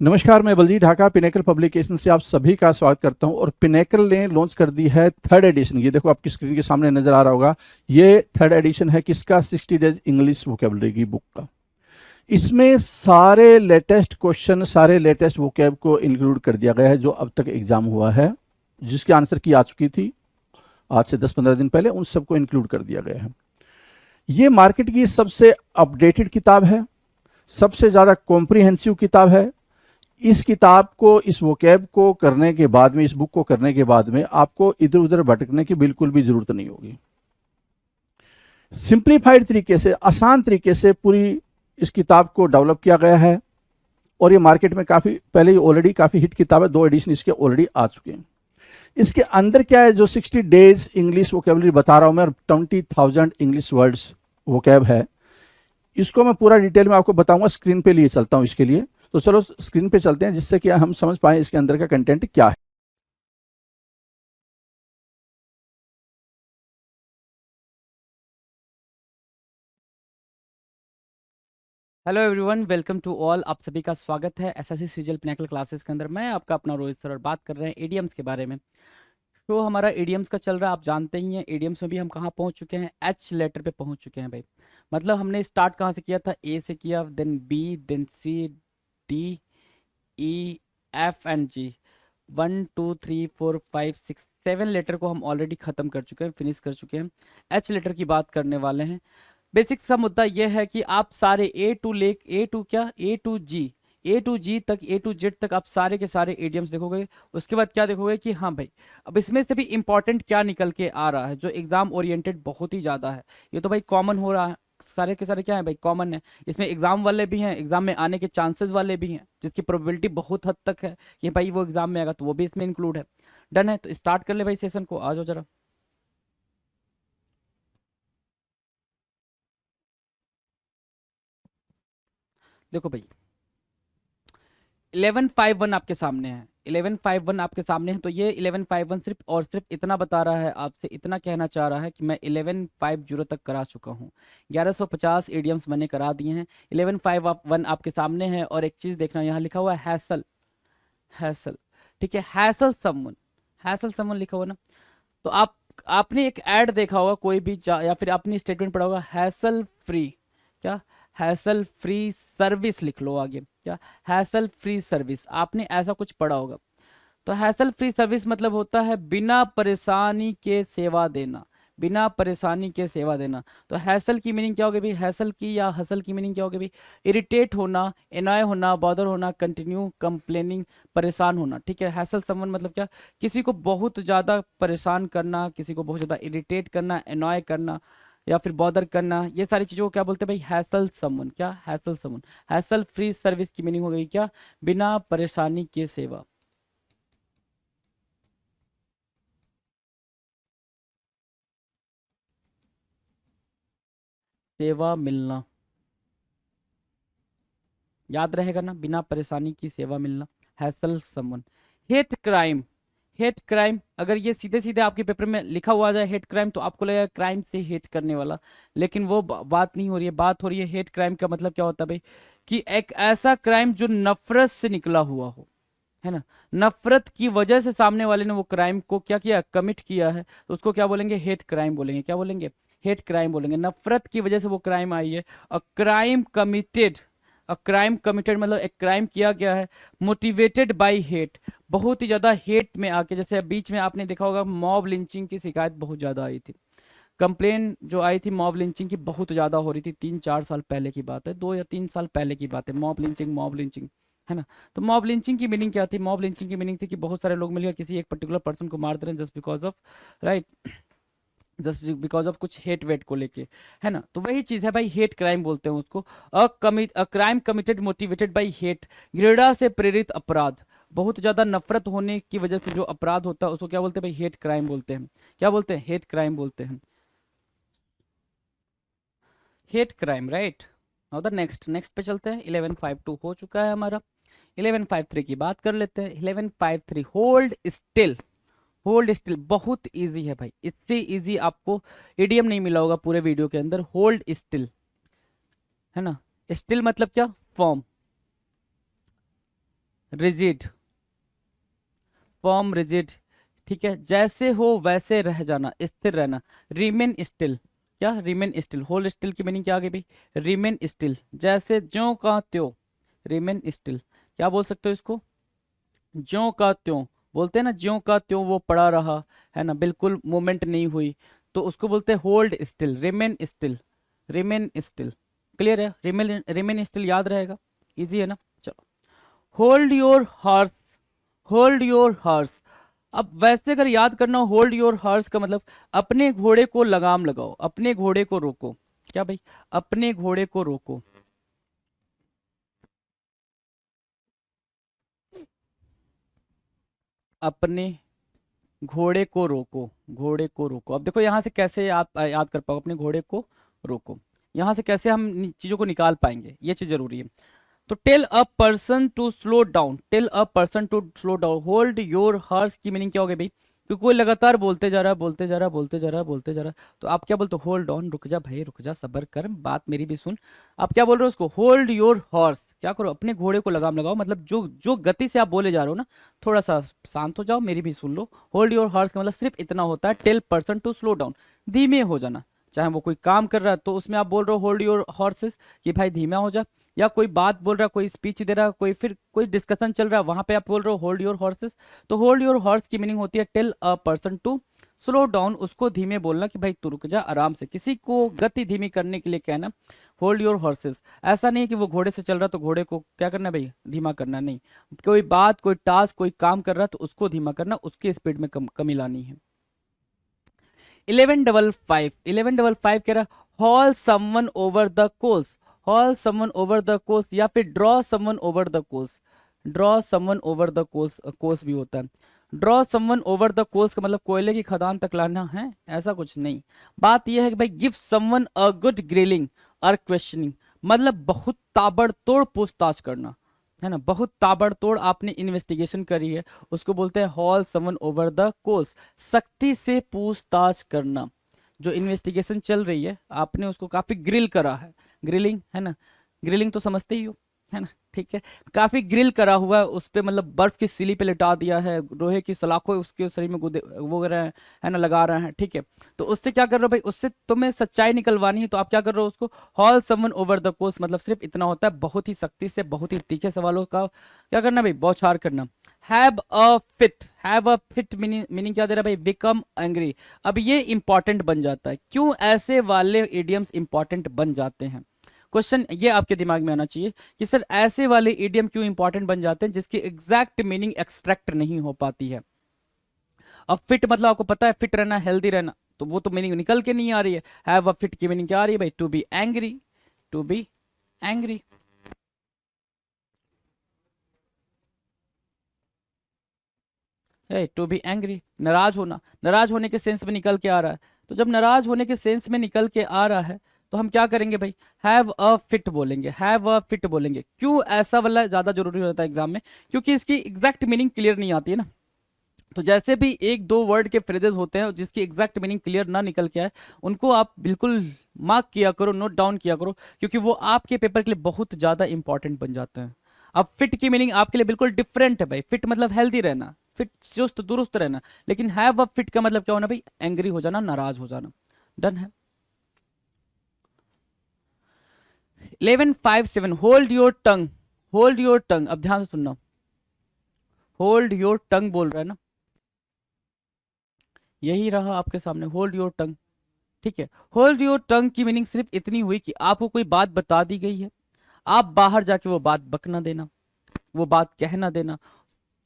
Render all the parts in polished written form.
नमस्कार, मैं Baljeet Dhaka pinnacle publication से आप सभी का स्वागत करता हूं। और पिनेकल ने लॉन्च कर दी है थर्ड एडिशन। ये देखो आपकी स्क्रीन के सामने नजर आ रहा होगा। ये थर्ड एडिशन है किसका? 60 डेज इंग्लिश वोकेबलरी की बुक का। इसमें सारे लेटेस्ट क्वेश्चन, सारे लेटेस्ट वोकेब को इंक्लूड कर दिया गया है जो अब तक एग्जाम हुआ है, जिसकी आंसर की आ चुकी थी आज से 10-15 दिन पहले, उन सबको इंक्लूड कर दिया गया है। ये मार्केट की सबसे अपडेटेड किताब है, सबसे ज्यादा कॉम्प्रिहेंसिव किताब है। इस किताब को, इस वोकैब को करने के बाद में, इस बुक को करने के बाद में आपको इधर उधर भटकने की बिल्कुल भी जरूरत नहीं होगी। सिंप्लीफाइड तरीके से, आसान तरीके से पूरी इस किताब को डेवलप किया गया है। और ये मार्केट में काफी पहले ही ऑलरेडी काफी हिट किताब है, 2 एडिशन इसके ऑलरेडी आ चुके हैं। इसके अंदर क्या है, जो 60 डेज इंग्लिश वोकेबलरी बता रहा हूं मैं, 20,000 इंग्लिश वर्ड्स वोकैब है, इसको मैं पूरा डिटेल में आपको बताऊंगा। स्क्रीन पे लिए चलता हूं इसके लिए। तो चलो स्क्रीन पे चलते हैं, जिससे कि हम समझ पाए इसके अंदर का कंटेंट क्या है। Hello everyone, welcome to all. आप सभी का स्वागत है एसएससी सीजीएल पिनेकल क्लासेस के अंदर। मैं आपका अपना रोहित सर और बात कर रहे हैं एडीएम्स के बारे में। तो हमारा एडीएम्स का चल रहा है, आप जानते ही हैं। एडीएम्स में भी हम कहाँ पहुंच चुके हैं? एच लेटर पे पहुंच चुके हैं भाई। मतलब हमने स्टार्ट कहाँ से किया था? ए से किया, then B, then C, D, E, F and G. 1 2 3 4 5 6 7 letter को हम ऑलरेडी खत्म कर चुके हैं, फिनिश कर चुके हैं। एच लेटर की बात करने वाले हैं। बेसिक सा मुद्दा यह है कि आप सारे ए टू जी तक, ए टू जेड तक आप सारे के सारे एडियम्स देखोगे। उसके बाद क्या देखोगे कि हाँ भाई, अब इसमें से भी इंपॉर्टेंट क्या निकल के आ रहा है जो एग्जाम ओरिएंटेड बहुत ही ज़्यादा है। ये तो भाई कॉमन हो रहा है, सारे के सारे क्या है भाई, कॉमन है। इसमें एग्जाम वाले भी हैं, एग्जाम में आने के चांसेस वाले भी हैं, जिसकी प्रोबेबिलिटी बहुत हद तक है कि भाई वो एग्जाम में आएगा, तो वो भी इसमें इंक्लूड है। डन है, तो स्टार्ट कर ले भाई सेशन को, आ जाओ जरा। देखो भाई, 1151 आपके सामने है। 1151 आपके सामने है, तो ये 1151 सिर्फ और सिर्फ इतना बता रहा है, आपसे इतना कहना चाह रहा है कि मैं 1150 तक करा चुका हूँ। 1150 एडियम्स मैंने करा दिए हैं। 1151 आपके सामने है। और एक चीज देखना, यहाँ लिखा हुआ है हैसल। हैसल, ठीक है, हैसल समवन, हैसल समवन लिखा हुआ ना। तो आपने एक ऐड देखा होगा कोई भी, या फिर आपने स्टेटमेंट पढ़ा होगा, हैसल फ्री। क्या? हैसल फ्री सर्विस लिख लो आगे। क्या? हैसल फ्री सर्विस, आपने ऐसा कुछ पढ़ा होगा। तो हैसल फ्री सर्विस मतलब होता है बिना परेशानी के सेवा देना। बिना परेशानी के सेवा देना। तो हैसल की मीनिंग क्या होगी भाई? हैसल की या हसल की मीनिंग क्या होगी भाई? इरिटेट होना, एनॉय होना, बॉदर होना, कंटिन्यू कंप्लेनिंग, परेशान होना। ठीक है, हैसल समवन मतलब क्या? किसी को बहुत ज़्यादा परेशान करना, किसी को बहुत ज़्यादा इरिटेट करना, एनॉय करना या फिर बॉदर करना, ये सारी चीज़ों को क्या बोलते हैं भाई? Hassle someone. क्या? Hassle someone. Hassle free service की मीनिंग हो गई क्या? बिना परेशानी के सेवा। सेवा मिलना, याद रहेगा ना, बिना परेशानी की सेवा मिलना। Hassle someone. Hate crime, hate crime अगर ये सीधे सीधे आपके पेपर में लिखा हुआ जाए हेट क्राइम, तो आपको लगेगा क्राइम से हेट करने वाला। लेकिन वो बात नहीं हो रही है। बात हो रही है हेट क्राइम का मतलब क्या होता है भाई? कि एक ऐसा क्राइम जो नफरत से निकला हुआ हो, है ना। नफरत की वजह से सामने वाले ने वो क्राइम को क्या किया, कमिट किया है, तो उसको क्या बोलेंगे? हेट क्राइम बोलेंगे। क्या बोलेंगे? हेट क्राइम बोलेंगे। नफरत की वजह से वो क्राइम आई है। A crime committed, a crime committed मतलब एक क्राइम किया गया है मोटिवेटेड बाय हेट, बहुत ही ज्यादा हेट में आके। जैसे बीच में आपने देखा होगा मॉब लिंचिंग की शिकायत बहुत ज्यादा आई थी, कंप्लेन जो आई थी मॉब लिंचिंग की बहुत ज़्यादा हो रही थी। 3-4 साल पहले की बात है, 2 या 3 साल पहले की बात है। मॉब लिंचिंग, मॉब लिंचिंग, है ना। तो मॉब लिंचिंग की मीनिंग क्या थी? मॉब लिंचिंग की मीनिंग थी कि बहुत सारे लोग मिलकर किसी एक पर्टिकुलर पर्सन को मार दे रहे हैं just because of, right, just because of कुछ हेट वेट को लेके, है ना। तो वही चीज़ है भाई, हेट क्राइम बोलते हैं उसको। A crime committed motivated by hate, घृणा से प्रेरित अपराध, बहुत ज़्यादा नफरत होने की वजह से जो अपराध होता है उसको क्या बोलते हैं भाई? हेट क्राइम बोलते हैं। क्या बोलते हैं? हेट क्राइम बोलते हैं। Hate crime, right. Now the next, next पे चलते हैं। 1152 हो चुका है हमारा। 1153 की बात कर लेते हैं। 1153 होल्ड स्टिल। होल्ड स्टिल बहुत इजी है भाई, इससे इजी आपको इडियम नहीं मिला होगा पूरे वीडियो के अंदर। होल्ड स्टिल, है ना। स्टिल मतलब क्या? फॉर्म। रिजिड, फॉर्म रिजिड, ठीक है, जैसे हो वैसे रह जाना, स्थिर रहना, रिमेन स्टिल, क्या रिमेन स्टिल, होल्ड स्टिल की मीनिंग क्या आ गई भाई, रिमेन स्टिल, जैसे ज्यों का त्यों, रिमेन स्टिल, क्या बोल सकते हो इसको, ज्यों का त्यों, बोलते हैं ना ज्यों का त्यों वो पड़ा रहा, है ना, बिल्कुल मूवमेंट नहीं हुई, तो उसको बोलते हैं hold still, remain still, remain still, clear है, रिमेन रिमेन स्टिल याद रहेगा, इजी है ना, चलो, hold your horse, hold your horse, अब वैसे अगर याद करना हो होल्ड योर हॉर्स का मतलब अपने घोड़े को लगाम लगाओ, अपने घोड़े को रोको, क्या भाई, अपने घोड़े को रोको, अपने घोड़े को रोको, घोड़े को रोको, अब देखो यहां से कैसे आप याद कर पाओ अपने घोड़े को रोको, यहां से कैसे हम चीजों को निकाल पाएंगे, ये चीज जरूरी है, तो tell a person to slow down, tell a person to slow down, hold your horse की मीनिंग क्या हो गई भाई, क्योंकि कोई लगातार बोलते जा रहा है, बोलते जा रहा है, बोलते जा रहा है, बोलते जा रहा है, तो आप क्या बोलते हो, होल्ड ऑन, रुक जा भाई, रुक जा, सब्र कर, बात मेरी भी सुन, आप क्या बोल रहे हो उसको, होल्ड योर हॉर्स, क्या करो, अपने घोड़े को लगाम लगाओ, मतलब जो जो गति से आप बोले जा रहे हो ना, थोड़ा सा शांत हो जाओ, मेरी भी सुन लो, होल्ड योर हॉर्स का मतलब सिर्फ इतना होता है, tell person to slow down, धीमे हो जाना, चाहे वो कोई काम कर रहा है तो उसमें आप बोल रहे हो होल्ड योर हॉर्सेस कि भाई धीमा हो जा, या कोई बात बोल रहा है, कोई स्पीच दे रहा है, कोई फिर कोई डिस्कशन चल रहा है, वहां पे आप बोल रहे हो होल्ड योर हॉर्सेस, तो होल्ड योर हॉर्स की मीनिंग होती है tell a person to slow down, उसको धीमे बोलना कि भाई तू रुक जा, आराम से, किसी को गति धीमी करने के लिए कहना होल्ड योर हॉर्सेस, ऐसा नहीं कि वो घोड़े से चल रहा तो घोड़े को क्या करना भाई, धीमा करना, नहीं, कोई बात, कोई टास्क, कोई काम कर रहा है तो उसको धीमा करना, उसकी स्पीड में कमी लानी है। 1155, 1155 कह रहा hall someone over the course, hall someone over the course, या फिर draw someone over the course, draw someone over the course, course भी होता है, draw someone over the course का मतलब कोयले की खदान तक लाना है, ऐसा कुछ नहीं, बात यह है कि भाई give someone a good grilling और क्वेश्चनिंग, मतलब बहुत ताबड़तोड़ पूछताछ करना, है ना, बहुत ताबड़तोड़ आपने इन्वेस्टिगेशन करी है, उसको बोलते हैं hall someone over the course, सख्ती से पूछताछ करना, जो इन्वेस्टिगेशन चल रही है आपने उसको काफी ग्रिल करा है, ग्रिलिंग है ना, ग्रिलिंग तो समझते ही हो, है ना, ठीक है, काफी ग्रिल करा हुआ है उस पे, मतलब बर्फ की सिली पे लिटा दिया है, लोहे की सलाखों उसके शरीर में गुदे वो कर रहे हैं, है ना, लगा रहे हैं, ठीक है, तो उससे क्या कर रहे हो भाई, उससे तुम्हें सच्चाई निकलवानी है, तो आप क्या कर रहे हो उसको hall someone over the course, मतलब सिर्फ इतना होता है, बहुत ही सख्ती से, बहुत ही तीखे सवालों का क्या करना भाई, बौछार करना, have a fit, have a fit meaning क्या दे रहा है भाई, बिकम एंग्री, अब ये इंपॉर्टेंट बन जाता है, क्यों ऐसे वाले इडियम्स इंपॉर्टेंट बन जाते हैं, क्वेश्चन ये आपके दिमाग में आना चाहिए कि सर ऐसे वाले इडियम क्यों इंपॉर्टेंट बन जाते हैं जिसकी एग्जैक्ट मीनिंग एक्सट्रैक्ट नहीं हो पाती है, अब फिट मतलब आपको पता है फिट रहना, हेल्दी रहना, तो वो तो मीनिंग निकल के नहीं आ रही है, हैव अ फिट की मीनिंग क्या आ रही है भाई, to be angry, to be angry, to be angry, नाराज होना, नाराज होने के सेंस में निकल के आ रहा है, तो जब नाराज होने के सेंस में निकल के आ रहा है तो हम क्या करेंगे भाई, हैव अ फिट बोलेंगे, हैव अ फिट बोलेंगे, क्यों ऐसा वाला ज्यादा जरूरी होता है एग्जाम में, क्योंकि इसकी एग्जैक्ट मीनिंग क्लियर नहीं आती है ना, तो जैसे भी एक दो वर्ड के फ्रेजेस होते हैं जिसकी एग्जैक्ट मीनिंग क्लियर ना निकल के आए, उनको आप बिल्कुल मार्क किया करो, नोट डाउन किया करो, क्योंकि वो आपके पेपर के लिए बहुत ज्यादा इंपॉर्टेंट बन जाते हैं। अब फिट की मीनिंग आपके लिए बिल्कुल डिफरेंट है भाई, फिट मतलब हेल्दी रहना, फिट चुस्त दुरुस्त रहना, लेकिन हैव अ फिट का मतलब क्या होना भाई, एंग्री हो जाना, नाराज हो जाना, डन है। 1157 hold your tongue, hold your टंग, अब ध्यान से सुनना, होल्ड योर टंग बोल रहा है ना, यही रहा आपके सामने, होल्ड योर टंग, ठीक है, होल्ड योर टंग की मीनिंग सिर्फ इतनी हुई कि आपको कोई बात बता दी गई है, आप बाहर जाके वो बात बकना देना, वो बात कहना देना,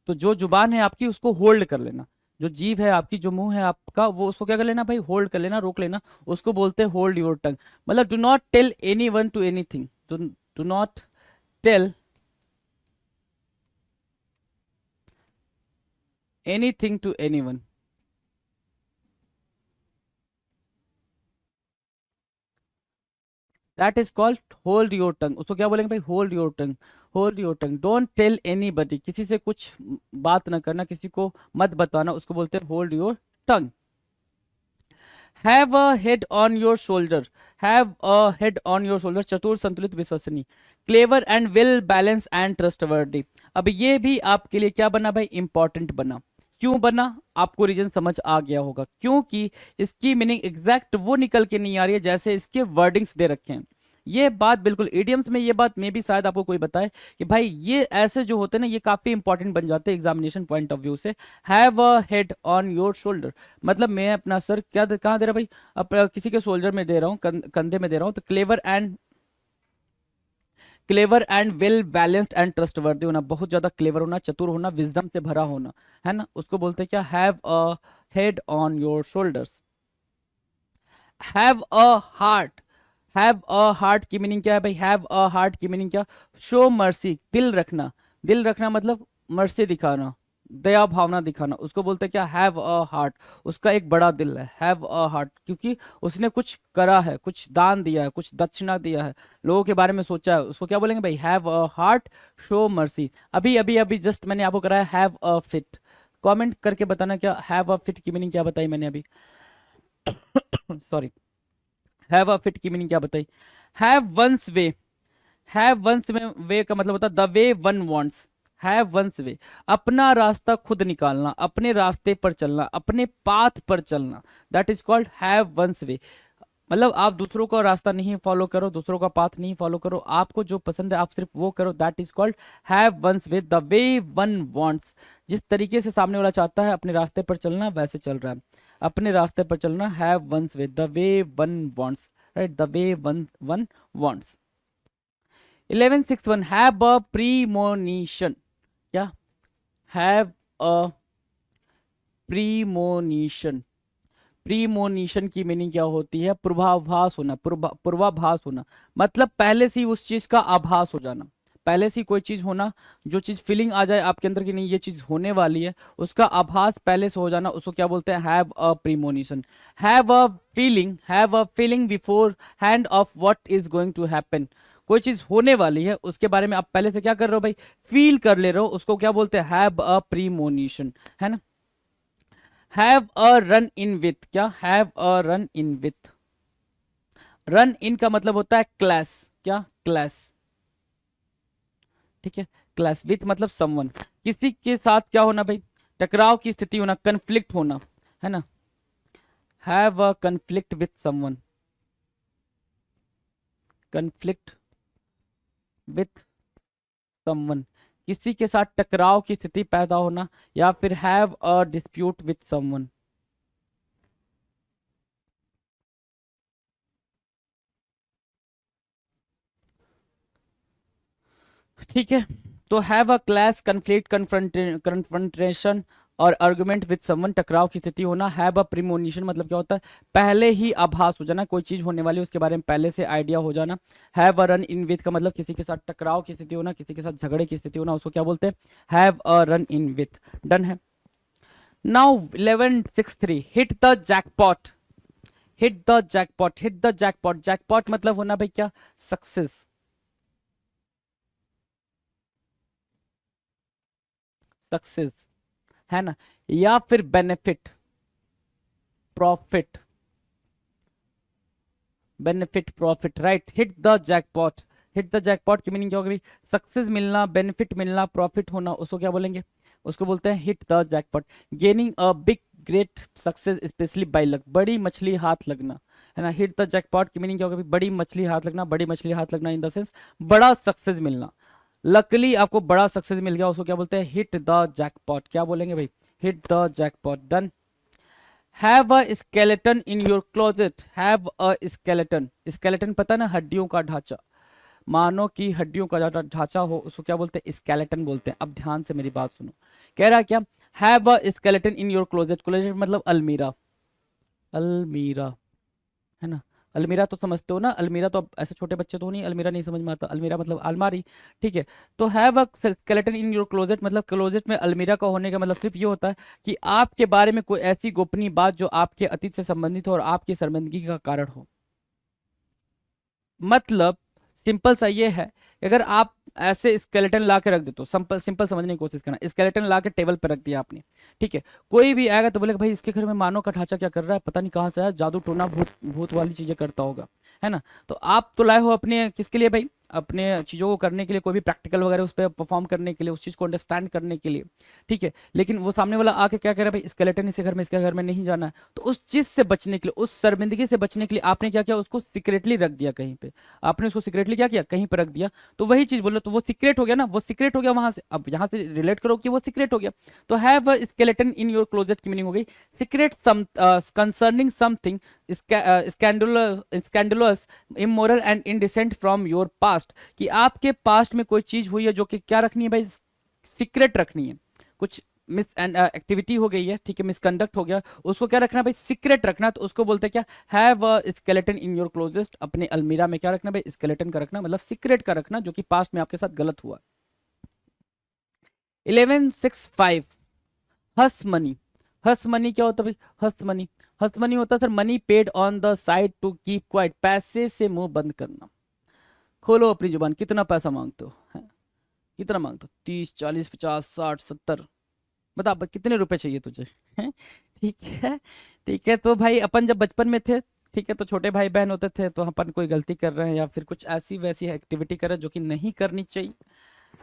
तो जो जुबान है आपकी उसको होल्ड कर लेना, जो जीभ है आपकी, जो मुंह है आपका, वो उसको क्या कर लेना भाई, होल्ड कर लेना, रोक लेना, उसको बोलते हैं होल्ड योर टंग, मतलब do not tell anyone to anything, do not tell anything to anyone, that is called hold your tongue, उसको क्या बोलेंगे भाई, hold your tongue, hold your tongue, don't tell anybody, किसी से कुछ बात ना करना, किसी को मत बताना, उसको बोलते हैं hold your tongue. Have a head on your shoulder, have a head on your shoulder, चतुर, संतुलित, विश्वसनीय, clever and well balance and trustworthy. अब ये भी आपके लिए क्या बना भाई, इंपॉर्टेंट बना। क्यों बना, आपको रीजन समझ आ गया होगा, क्योंकि इसकी मीनिंग एग्जैक्ट वो निकल के नहीं आ रही है जैसे इसके वर्डिंग्स दे रखे हैं। ये बात बिल्कुल इडियम्स में, ये बात में भी शायद आपको कोई बताए कि भाई ये ऐसे जो होते हैं ना, ये काफी इंपॉर्टेंट बन जाते हैं एग्जामिनेशन पॉइंट ऑफ व्यू से। Have a head on your shoulder मतलब मैं अपना सर क्या कहाँ दे रहा भाई, किसी के शोल्डर में दे रहा हूँ, कंधे में दे रहा हूँ। तो clever and well balanced and trustworthy होना, बहुत ज्यादा क्लेवर होना, चतुर होना, विजडम से भरा होना, है ना, उसको बोलते हैं क्या, have a head on your shoulders. Have a heart, have a heart की मीनिंग क्या है भाई, हैव अ हार्ट की मीनिंग क्या, शो मर्सी, दिल रखना, दिल रखना मतलब मर्सी दिखाना, दया भावना दिखाना, उसको बोलते हैं क्या, हैव अ हार्ट, उसका एक बड़ा दिल है, हैव अ हार्ट, क्योंकि उसने कुछ करा है, कुछ दान दिया है, कुछ दक्षिणा दिया है, लोगों के बारे में सोचा है, उसको क्या बोलेंगे भाई, have a heart, show mercy. अभी अभी अभी जस्ट मैंने आपको कराया हैव अ फिट, कमेंट करके बताना क्या हैव अ फिट की मीनिंग क्या बताई मैंने अभी, सॉरी, हैव अ फिट की मीनिंग क्या बताई, have one's way, have one's way का मतलब होता है the way one wants, have one's way, अपना रास्ता खुद निकालना, अपने रास्ते पर चलना, अपने पाथ पर चलना, that is called have one's way. मतलब आप दूसरों का रास्ता नहीं फॉलो करो, दूसरों का पाथ नहीं फॉलो करो, आपको जो पसंद है आप सिर्फ वो करो, that is called have one's way, the way one wants. जिस तरीके से सामने वाला चाहता है अपने रास्ते पर चलना, वैसे चल रहा है, अपने रास्ते पर चलना, have one's way, the way one wants, right, the way one one wants. 1161 have a premonition, क्या, हैव अ प्रीमोनिशन, प्रीमोनिशन की मीनिंग क्या होती है, पूर्वाभास होना, पूर्वाभास होना, मतलब पहले से ही उस चीज का आभास हो जाना, पहले से ही कोई चीज होना, जो चीज फीलिंग आ जाए आपके अंदर की नहीं ये चीज होने वाली है, उसका आभास पहले से हो जाना, उसको क्या बोलते हैं, have a premonition. Have a feeling beforehand of what is going to happen, कोई चीज होने वाली है उसके बारे में आप पहले से क्या कर रहे हो भाई, फील कर ले रहे हो, उसको क्या बोलते हैं, हैव अ प्रीमोनिशन, है ना। Have a run in with, क्या, have a run in with, run in का मतलब होता है क्लास, क्या, क्लास, ठीक है, क्लास, विथ मतलब समवन, किसी के साथ क्या होना भाई, टकराव की स्थिति होना, कन्फ्लिक्ट होना, है ना, have a conflict with someone, conflict with someone, किसी के साथ टकराव की स्थिति पैदा होना, या फिर have a dispute with someone. ठीक है, तो have a clash, conflict, confrontation और आर्गुमेंट विद समवन, टकराव की स्थिति होना। हैव अ प्रीमोनिशन मतलब क्या होता है, पहले ही आभास हो जाना, कोई चीज होने वाली है उसके बारे में पहले से आइडिया हो जाना। Have a run in with का मतलब किसी के साथ टकराव की स्थिति होना, किसी के साथ झगड़े की स्थिति होना, उसको क्या बोलते हैं, have a run in with. Done है। Now 1163 hit the jackpot, hit the jackpot, hit the jackpot, jackpot मतलब होना भाई क्या, सक्सेस, सक्सेस, है ना, या फिर benefit, profit, benefit profit, right, hit the jackpot, hit the jackpot की मीनिंग क्या होगी, सक्सेस मिलना, बेनिफिट मिलना, प्रॉफिट होना, उसको क्या बोलेंगे, उसको बोलते हैं hit the jackpot. Gaining a big great success specially by luck, बड़ी मछली हाथ लगना, है ना, हिट द जैकपॉट की मीनिंग क्या होगी, बड़ी मछली हाथ लगना, बड़ी मछली हाथ लगना इन द सेंस बड़ा सक्सेस मिलना, लकली आपको बड़ा सक्सेस मिल गया, उसको क्या बोलते हैं, हिट द जैकपॉट, क्या बोलेंगे भाई, hit the jackpot. Done. Have a skeleton in your closet, have a skeleton, skeleton पता ना, हड्डियों का ढांचा, मानो कि हड्डियों का ढांचा हो, उसको क्या बोलते हैं, स्केलेटन बोलते हैं। अब ध्यान से मेरी बात सुनो, कह रहा है क्या, have a skeleton in your closet, closet मतलब अलमीरा, अलमीरा, है ना, अलमीरा तो समझते हो ना, अलमीरा तो अब ऐसे छोटे बच्चे तो नहीं, अलमीरा नहीं समझ में आता, अलमीरा मतलब अलमारी, ठीक है। तो have a skeleton in your closet मतलब क्लोजेट में अलमीरा का होने का मतलब सिर्फ ये होता है कि आपके बारे में कोई ऐसी गोपनीय बात जो आपके अतीत से संबंधित हो और आपकी शर्मिंदगी का कारण हो। मतलब सिंपल सा ये है अगर आप ऐसे स्केलेटन ला के रख दे, तो सिंपल सिंपल समझने की कोशिश करना, स्केलेटन ला के टेबल पे रख दिया आपने, ठीक है, कोई भी आएगा तो बोलेगा भाई इसके घर में मानव का ढांचा क्या कर रहा है, पता नहीं कहाँ से आया, जादू टोना भूत भूत वाली चीजें करता होगा, है ना। तो आप तो लाए हो अपने किसके लिए भाई, अपने चीज़ों को करने के लिए, कोई भी प्रैक्टिकल वगैरह उस पर परफॉर्म करने के लिए, उस चीज़ को अंडरस्टैंड करने के लिए, ठीक है। लेकिन वो सामने वाला आके क्या कह रहा है भाई, स्केलेटन इसके घर में, इसके घर में नहीं जाना है, तो उस चीज़ से बचने के लिए, उस शर्मिंदगी से बचने के लिए आपने क्या किया, उसको सीक्रेटली रख दिया कहीं पे, आपने उसको सीक्रेटली क्या किया, कहीं पर रख दिया। तो वही चीज़ बोलो, तो वो सीक्रेट हो गया ना, वो सीक्रेट हो गया वहां से, अब यहाँ से रिलेट करो कि वो सीक्रेट हो गया। तो have a skeleton in your closet की मीनिंग हो गई secret some concerning something scandalous, immoral and indecent from your past, कि आपके पास्ट में कोई चीज हुई है जो कि क्या रखनी है भाई, सीक्रेट रखनी है, कुछ मिस एक्टिविटी हो गई है, ठीक है, मिसकंडक्ट हो गया, उसको क्या रखना है भाई, सीक्रेट रखना, तो उसको बोलते हैं क्या, have a skeleton in your closest, अपने अलमीरा में क्या रखना भाई, स्केलेटन का रखना, मतलब सीक्रेट का रखना जो कि पास्ट में आपके साथ गलत हुआ। 1165 हस मनी, हस मनी क्या होता है भाई, हस मनी, हस मनी होता है sir money paid on the side to keep quiet, पैसे से मुंह बंद करना। खोलो अपनी जुबान, कितना पैसा मांगते हो, हैं? कितना मांगते हो, 30 40 50 60 70, बता कितने रुपए चाहिए तुझे, हैं? ठीक है, ठीक है, तो भाई अपन जब बचपन में थे, ठीक है, तो छोटे भाई बहन होते थे, तो अपन कोई गलती कर रहे हैं या फिर कुछ ऐसी वैसी एक्टिविटी कर रहे हैं जो कि नहीं करनी चाहिए,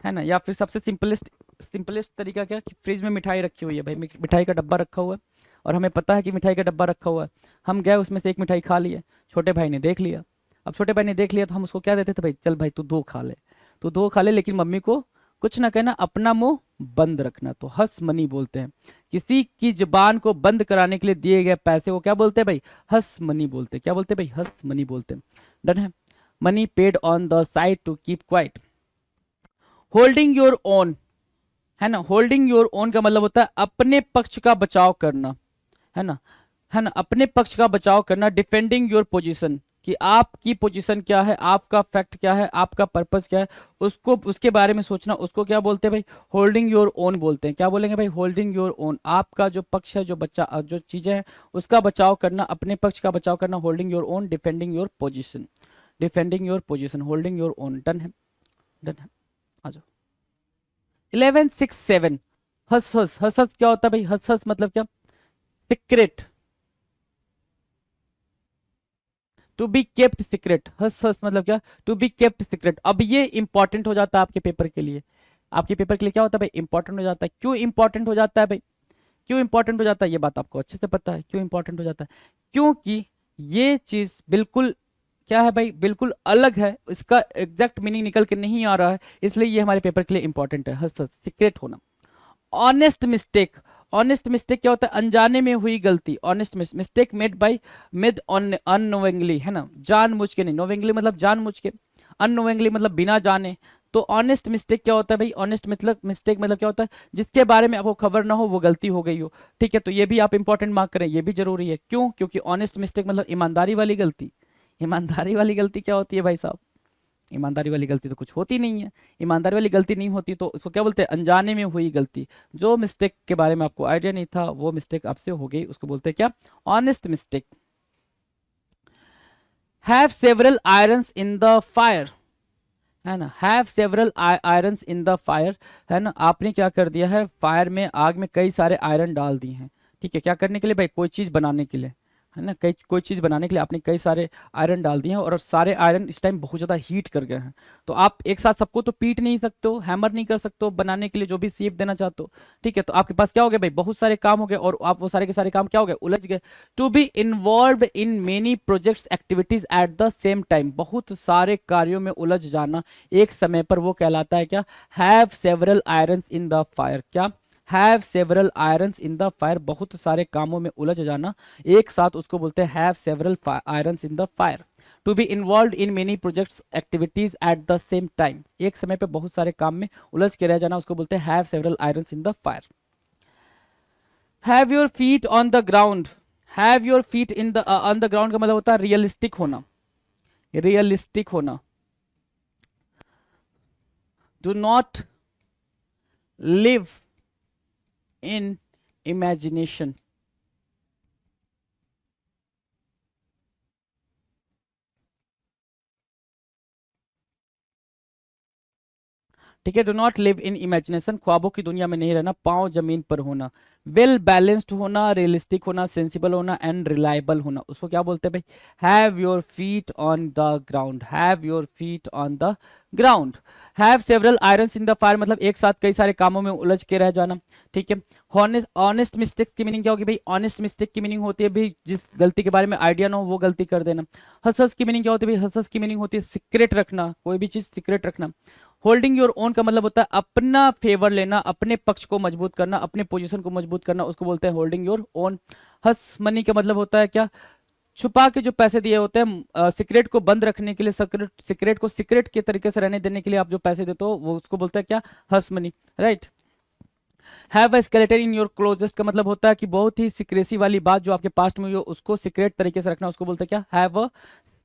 है ना, या फिर सबसे सिंपलेस्ट सिंपलेस्ट तरीका क्या कि फ्रिज में मिठाई रखी हुई है भाई, मिठाई का डब्बा रखा हुआ है, और हमें पता है कि मिठाई का डब्बा रखा हुआ है, हम गए उसमें से एक मिठाई खा लिए, छोटे भाई ने देख लिया, अब छोटे भाई ने देख लिया तो हम उसको क्या देते थे भाई, चल भाई तू दो खा ले, तू दो खा ले, लेकिन मम्मी को कुछ ना कहना, अपना मुंह बंद रखना, तो हंस मनी बोलते हैं, किसी की जुबान को बंद कराने के लिए दिए गए पैसे को क्या बोलते हैं भाई, हंस मनी बोलते हैं, क्या बोलते हैं भाई, हंस मनी बोलते हैं। डन है, money paid on the side to keep quiet. Holding your own, है ना, होल्डिंग योर ओन का मतलब होता है अपने पक्ष का बचाव करना, है ना, है ना, अपने पक्ष का बचाव करना। डिफेंडिंग योर पोजीशन, कि आपकी पोजीशन क्या है, आपका फैक्ट क्या है, आपका पर्पस क्या है, उसको उसके बारे में सोचना, उसको क्या बोलते हैं भाई, होल्डिंग योर ओन बोलते हैं। क्या बोलेंगे भाई, होल्डिंग योर ओन, आपका जो पक्ष है, जो बच्चा जो चीजें हैं उसका बचाव करना, अपने पक्ष का बचाव करना, holding your own, defending your position, defending your position, holding your own. Done है, डन है, आ जाओ। 1167 हस हस, हस हस क्या होता है भाई, हस हस मतलब क्या, secret, to be kept secret, hush hush मतलब क्या, टू बी केप्ट सीक्रेट। अब ये इंपॉर्टेंट हो जाता है आपके पेपर के लिए, आपके पेपर के लिए क्या होता है भाई, इंपॉर्टेंट हो जाता है। क्यों इंपॉर्टेंट हो जाता है भाई, क्यों इंपॉर्टेंट हो जाता है, ये बात आपको अच्छे से पता है क्यों इंपॉर्टेंट हो जाता है, क्योंकि ये चीज बिल्कुल क्या है भाई, बिल्कुल अलग है, इसका एग्जैक्ट मीनिंग निकल के नहीं आ रहा है, इसलिए ये हमारे पेपर के लिए इंपॉर्टेंट है, हस हस सीक्रेट होना। ऑनेस्ट मिस्टेक, ऑनेस्ट मिस्टेक क्या होता है, अनजाने में हुई गलती, honest mistake made by, made on unknowingly, है ना, जानबूझ के नहीं, नोविंगली मतलब जानबूझ के, अननोइंगली मतलब बिना जाने। तो ऑनेस्ट मिस्टेक क्या होता है भाई, ऑनेस्ट मतलब मिस्टेक मतलब क्या होता है, जिसके बारे में आपको खबर ना हो वो गलती हो गई हो, ठीक है, तो ये भी आप इंपॉर्टेंट मार्क करें, ये भी जरूरी है। क्यों, क्योंकि ऑनेस्ट मिस्टेक मतलब ईमानदारी वाली गलती, ईमानदारी वाली गलती क्या होती है भाई साहब, ईमानदारी वाली गलती तो कुछ होती नहीं है, ईमानदारी वाली गलती नहीं होती तो उसको क्या बोलते हैं, अनजाने में हुई गलती, जो मिस्टेक के बारे में आपको आइडिया नहीं था वो मिस्टेक आपसे हो गई, उसको बोलते हैं क्या, honest mistake. Have several irons in the fire, है ना, have several irons in the fire, है ना, आपने क्या कर दिया है, फायर में, आग में कई सारे आयरन डाल दिए हैं, ठीक है, क्या करने के लिए भाई, कोई चीज बनाने के लिए, है ना, कई कोई चीज बनाने के लिए आपने कई सारे आयरन डाल दिए हैं, और सारे आयरन इस टाइम बहुत ज्यादा हीट कर गए हैं, तो आप एक साथ सबको तो पीट नहीं सकते हो, हैमर नहीं कर सकते हो बनाने के लिए जो भी शेप देना चाहते हो, ठीक है, तो आपके पास क्या हो गया भाई, बहुत सारे काम हो गए, और आप वो सारे के सारे काम क्या हो गए, उलझ गए। To be involve in many projects activities at the same time, बहुत सारे कार्यों में उलझ जाना एक समय पर, वो कहलाता है क्या, have several irons in the fire, क्या, have several irons in the fire, बहुत सारे कामों में उलझ जाना एक साथ, उसको बोलते हैं have several irons in the fire. To be involve in many projects activities at the same time, एक समय पे बहुत सारे काम में उलझ के रह जाना, उसको बोलते हैं have several irons in the fire. Have your feet on the ground, have your feet in the on the ground का मतलब होता है रियलिस्टिक होना, रियलिस्टिक होना। Do not live in imagination, ठीक है। Do not live in imagination, ख्वाबों की दुनिया में नहीं रहना, पाँव जमीन पर होना, वेल बैलेंस्ड होना, रियलिस्टिक होना, सेंसिबल होना एंड रिलायबल होना, उसको क्या बोलते हैं भाई? Have your feet on the ground, have your feet on the ground. Have several irons in the fire, मतलब एक साथ कई सारे कामों में उलझ के रह जाना, ठीक है। ऑनेस्ट ऑनेस्ट मिस्टेक्स की मीनिंग क्या होगी भाई? ऑनेस्ट मिस्टेक की मीनिंग होती है भाई जिस गलती के बारे में आइडिया ना हो वो गलती कर देना। हंस हंस की मीनिंग क्या होती है भाई? हंस हंस की मीनिंग होती है सीक्रेट रखना, कोई भी चीज सीक्रेट रखना। होल्डिंग योर ओन का मतलब होता है अपना फेवर लेना, अपने पक्ष को मजबूत करना, अपने पोजीशन को मजबूत करना, उसको बोलते हैं holding your own. Hush money का मतलब होता है क्या? छुपा के जो पैसे दिए होते हैं, सीक्रेट को बंद रखने के लिए, सीक्रेट को सीक्रेट के तरीके से रहने देने के लिए आप जो पैसे देते हो वो उसको बोलते हैं क्या? Hush money, right. Have a skeleton in your closest का मतलब होता है कि बहुत ही सीक्रेसी वाली बात जो आपके पास्ट में हुई हो उसको सीक्रेट तरीके से रखना, उसको बोलते हैं क्या? Have a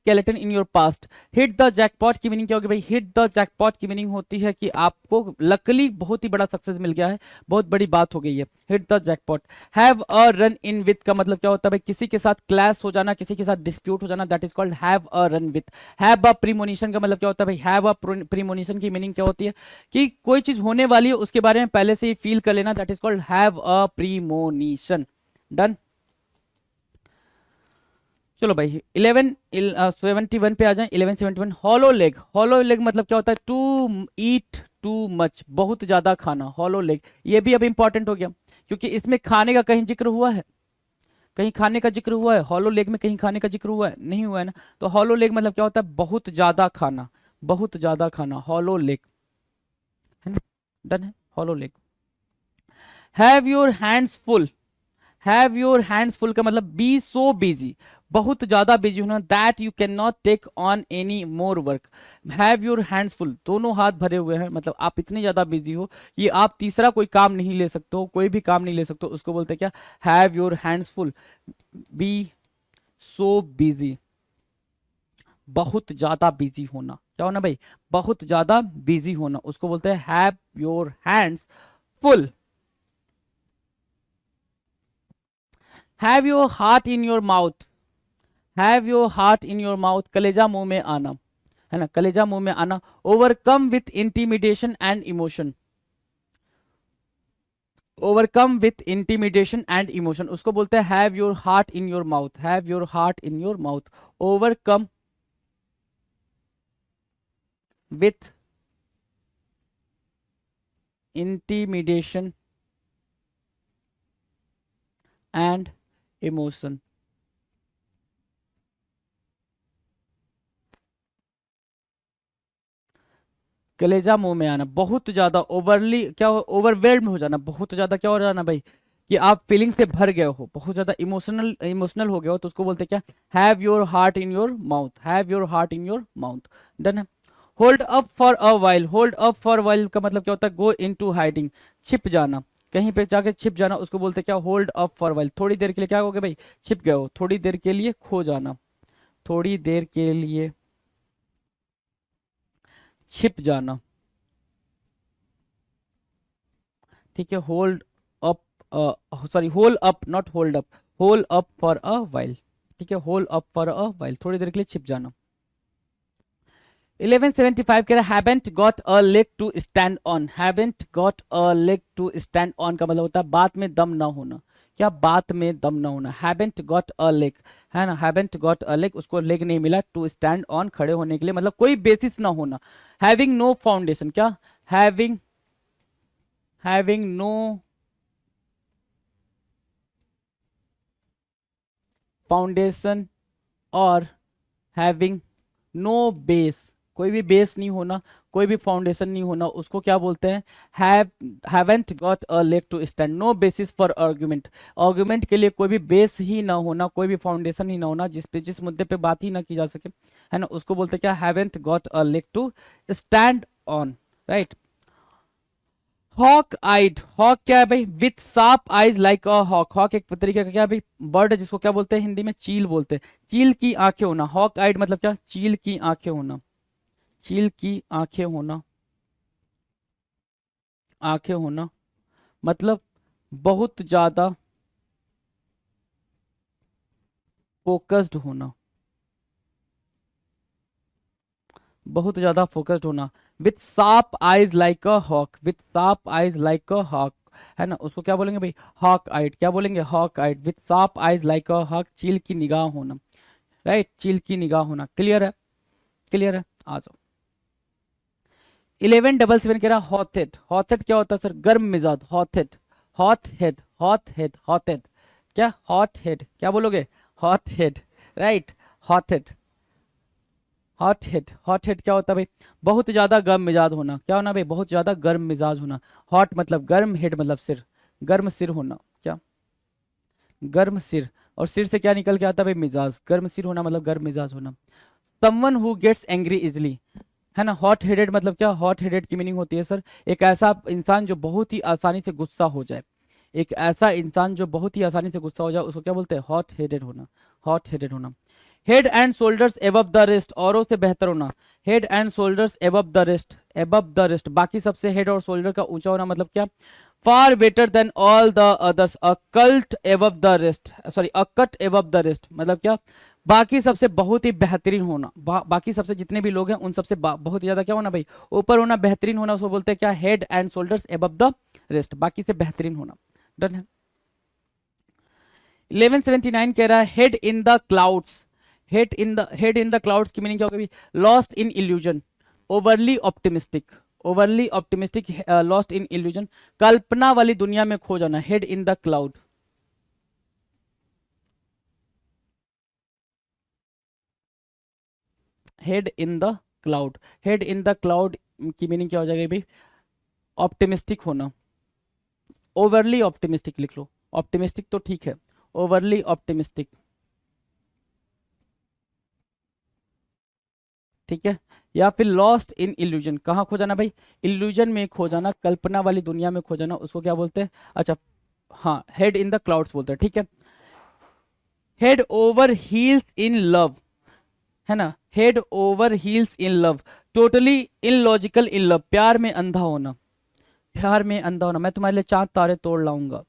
skeleton in your past. Hit the jackpot की मीनिंग क्या होगी भाई? हिट द जैकपॉट की मीनिंग होती है कि आपको लकली बहुत ही बड़ा सक्सेस मिल गया है, बहुत बड़ी बात हो गई है, hit the jackpot. Have a run in with का मतलब क्या होता है भाई? किसी के साथ क्लैश हो जाना, किसी के साथ डिस्प्यूट हो जाना, that is called have a run with. Have a premonition का मतलब क्या होता है भाई? हैव अ प्रीमोनिशन की मीनिंग क्या होती है? कि कोई चीज होने वाली है उसके बारे में पहले से ही फील कर लेना, that is called have a premonition. Done. चलो भाई 1171 पे आ जाए। 1171 हॉलो लेग। हॉलो लेग मतलब क्या होता है? टू ईट टू मच, बहुत ज्यादा खाना, हॉलो लेग। ये भी अब इंपॉर्टेंट हो गया क्योंकि इसमें खाने का कहीं जिक्र हुआ है? कहीं खाने का जिक्र हुआ है? हॉलो लेग में कहीं खाने का जिक्र हुआ है? नहीं हुआ है ना। तो हॉलो लेग मतलब क्या होता है? बहुत ज्यादा खाना, बहुत ज्यादा खाना, हॉलो लेग, है ना। डन है, hollow leg. Have your hands full. Have your hands full का मतलब बी सो बिजी, बहुत ज्यादा बिजी होना, that you can not take on any more work. Have your hands full, दोनों हाथ भरे हुए हैं, मतलब आप इतने ज्यादा बिजी हो ये आप तीसरा कोई काम नहीं ले सकते हो, कोई भी काम नहीं ले सकते हो, उसको बोलते हैं क्या? Have your hands full, be so busy, बहुत ज्यादा बिजी होना। क्या होना भाई? बहुत ज्यादा बिजी होना, उसको बोलते हैं have your hands full. Have your heart in your mouth. Have your heart in your mouth, कलेजा मुंह में आना, है ना, कलेजा मुंह में आना। Overcome with intimidation and emotion, overcome with intimidation and emotion, उसको बोलते हैं have your heart in your mouth, have your heart in your mouth. Overcome with intimidation and emotion. कलेजा मुंह में आना, बहुत ज्यादा ओवरली क्या, ओवरवेल्ड हो जाना, बहुत ज्यादा क्या हो जाना भाई? कि आप फीलिंग से भर गए हो, बहुत ज्यादा इमोशनल इमोशनल हो गए हो, तो उसको बोलते हैं क्या? Have your heart in your mouth, have your heart in your mouth. Done है। Hold up for a while. Hold up for while का मतलब क्या होता है? गो इनटू हाइडिंग, छिप जाना, कहीं पे जाके छिप जाना, उसको बोलते हैं क्या? Hold up for while. थोड़ी देर के लिए क्या हो गया भाई? छिप गए हो, थोड़ी देर के लिए खो जाना, थोड़ी देर के लिए छिप जाना, ठीक है। Hold up, sorry hold up not hold up, hold up for a while, ठीक है। Hold up for a while, थोड़ी देर के लिए छिप जाना। 1175 कह रहा है haven't got a leg to stand on. Haven't got a leg to stand on का मतलब होता है बात में दम ना होना। क्या? बात में दम ना होना। हैवेंट गॉट अ लेग, है ना, हैवेंट गॉट अ लेग, उसको लेग नहीं मिला टू स्टैंड ऑन, खड़े होने के लिए, मतलब कोई बेसिस ना होना। हैविंग नो फाउंडेशन, क्या? हैविंग, हैविंग नो फाउंडेशन और हैविंग नो बेस, कोई भी बेस नहीं होना, कोई भी फाउंडेशन नहीं होना, उसको क्या बोलते हैं? Have haven't got a leg to stand, no basis for argument, argument के लिए कोई भी बेस ही ना होना, कोई भी फाउंडेशन ही ना होना, जिस पे जिस मुद्दे पे बात ही ना की जा सके, है ना, उसको बोलते हैं क्या? Haven't got a leg to stand on, right. Hawk eyed, hawk क्या है भाई? With sharp eyes like a hawk. Hawk एक तरीके का क्या है भाई? बर्ड है, जिसको क्या बोलते हैं हिंदी में? चील बोलते हैं। चील की आंखें होना, हॉक आइड मतलब क्या? चील की आंखें होना, चील की आंखें होना, आंखें होना मतलब बहुत ज्यादा फोकस्ड होना, बहुत ज्यादा फोकस्ड होना। With sharp eyes like a hawk, with sharp eyes like a hawk, है ना, उसको क्या बोलेंगे भाई, हॉक आइड, क्या बोलेंगे, hawk eyed, with sharp eyes like a hawk, चील की निगाह होना, राइट, चील की निगाह होना। क्लियर है, क्लियर है, आ जाओ। 1177 कह रहा हॉट हेड, हॉट हेड क्या होता है सर, गर्म मिजाज, hot head, hot head, hot head, hot head, क्या, हॉट हेड, क्या बोलोगे, hot head, right, hot head, hot head, hot head क्या होता है भाई, बहुत ज्यादा गर्म मिजाज होना, क्या होना भाई, बहुत ज्यादा गर्म मिजाज होना। हॉट मतलब गर्म, हेड मतलब सिर, गर्म सिर होना, क्या, गर्म सिर, और सिर से क्या निकल के आता है भाई, मिजाज, गर्म सिर होना मतलब गर्म मिजाज होना। Someone who gets angry easily, है ना, हॉट हेडेड मतलब क्या, हॉट हेडेड की मीनिंग होती है सर एक ऐसा इंसान जो बहुत ही आसानी से गुस्सा हो जाए, एक ऐसा इंसान जो बहुत ही आसानी से गुस्सा हो जाए उसको क्या बोलते हैं, हॉट हेडेड होना, हॉट हेडेड होना। Head and shoulders above the rest, औरों से बेहतर होना, head and shoulders above the rest, above the rest, बाकी सबसे हेड और शोल्डर का ऊंचा होना मतलब क्या, far better than all the others, a cult above the rest, sorry a cut above the rest मतलब क्या, बाकी सबसे बहुत ही बेहतरीन होना, बाकी सबसे जितने भी लोग हैं उन सबसे बहुत ही ज्यादा क्या होना भाई, ऊपर होना, बेहतरीन होना, उसको बोलते हैं क्या, head and shoulders above the rest, बाकी से बेहतरीन होना। डन है। 1179 कह रहा है head in the clouds, head in the clouds की मीनिंग क्या होगी, lost in illusion, overly optimistic, overly optimistic, lost in illusion, कल्पना वाली दुनिया में खो जाना, head in the cloud, head in the cloud, head in the cloud की मीनिंग क्या हो जाएगी भाई, ऑप्टिमिस्टिक होना, ओवरली ऑप्टिमिस्टिक लिख लो, ऑप्टिमिस्टिक तो ठीक है, ओवरली ऑप्टिमिस्टिक, ठीक है। या फिर लॉस्ट इन इल्यूजन, कहाँ खो जाना भाई, इल्यूजन में खो जाना, कल्पना वाली दुनिया में खो जाना, उसको क्या बोलते हैं, अच्छा हाँ, हेड इन द क्लाउड्स बोलते हैं, ठीक है। Head over heels in love, है ना, head over heels in love, totally illogical in love, प्यार में अंधा होना, प्यार में अंधा होना, मैं तुम्हारे लिए चांद तारे तोड़ लाऊंगा,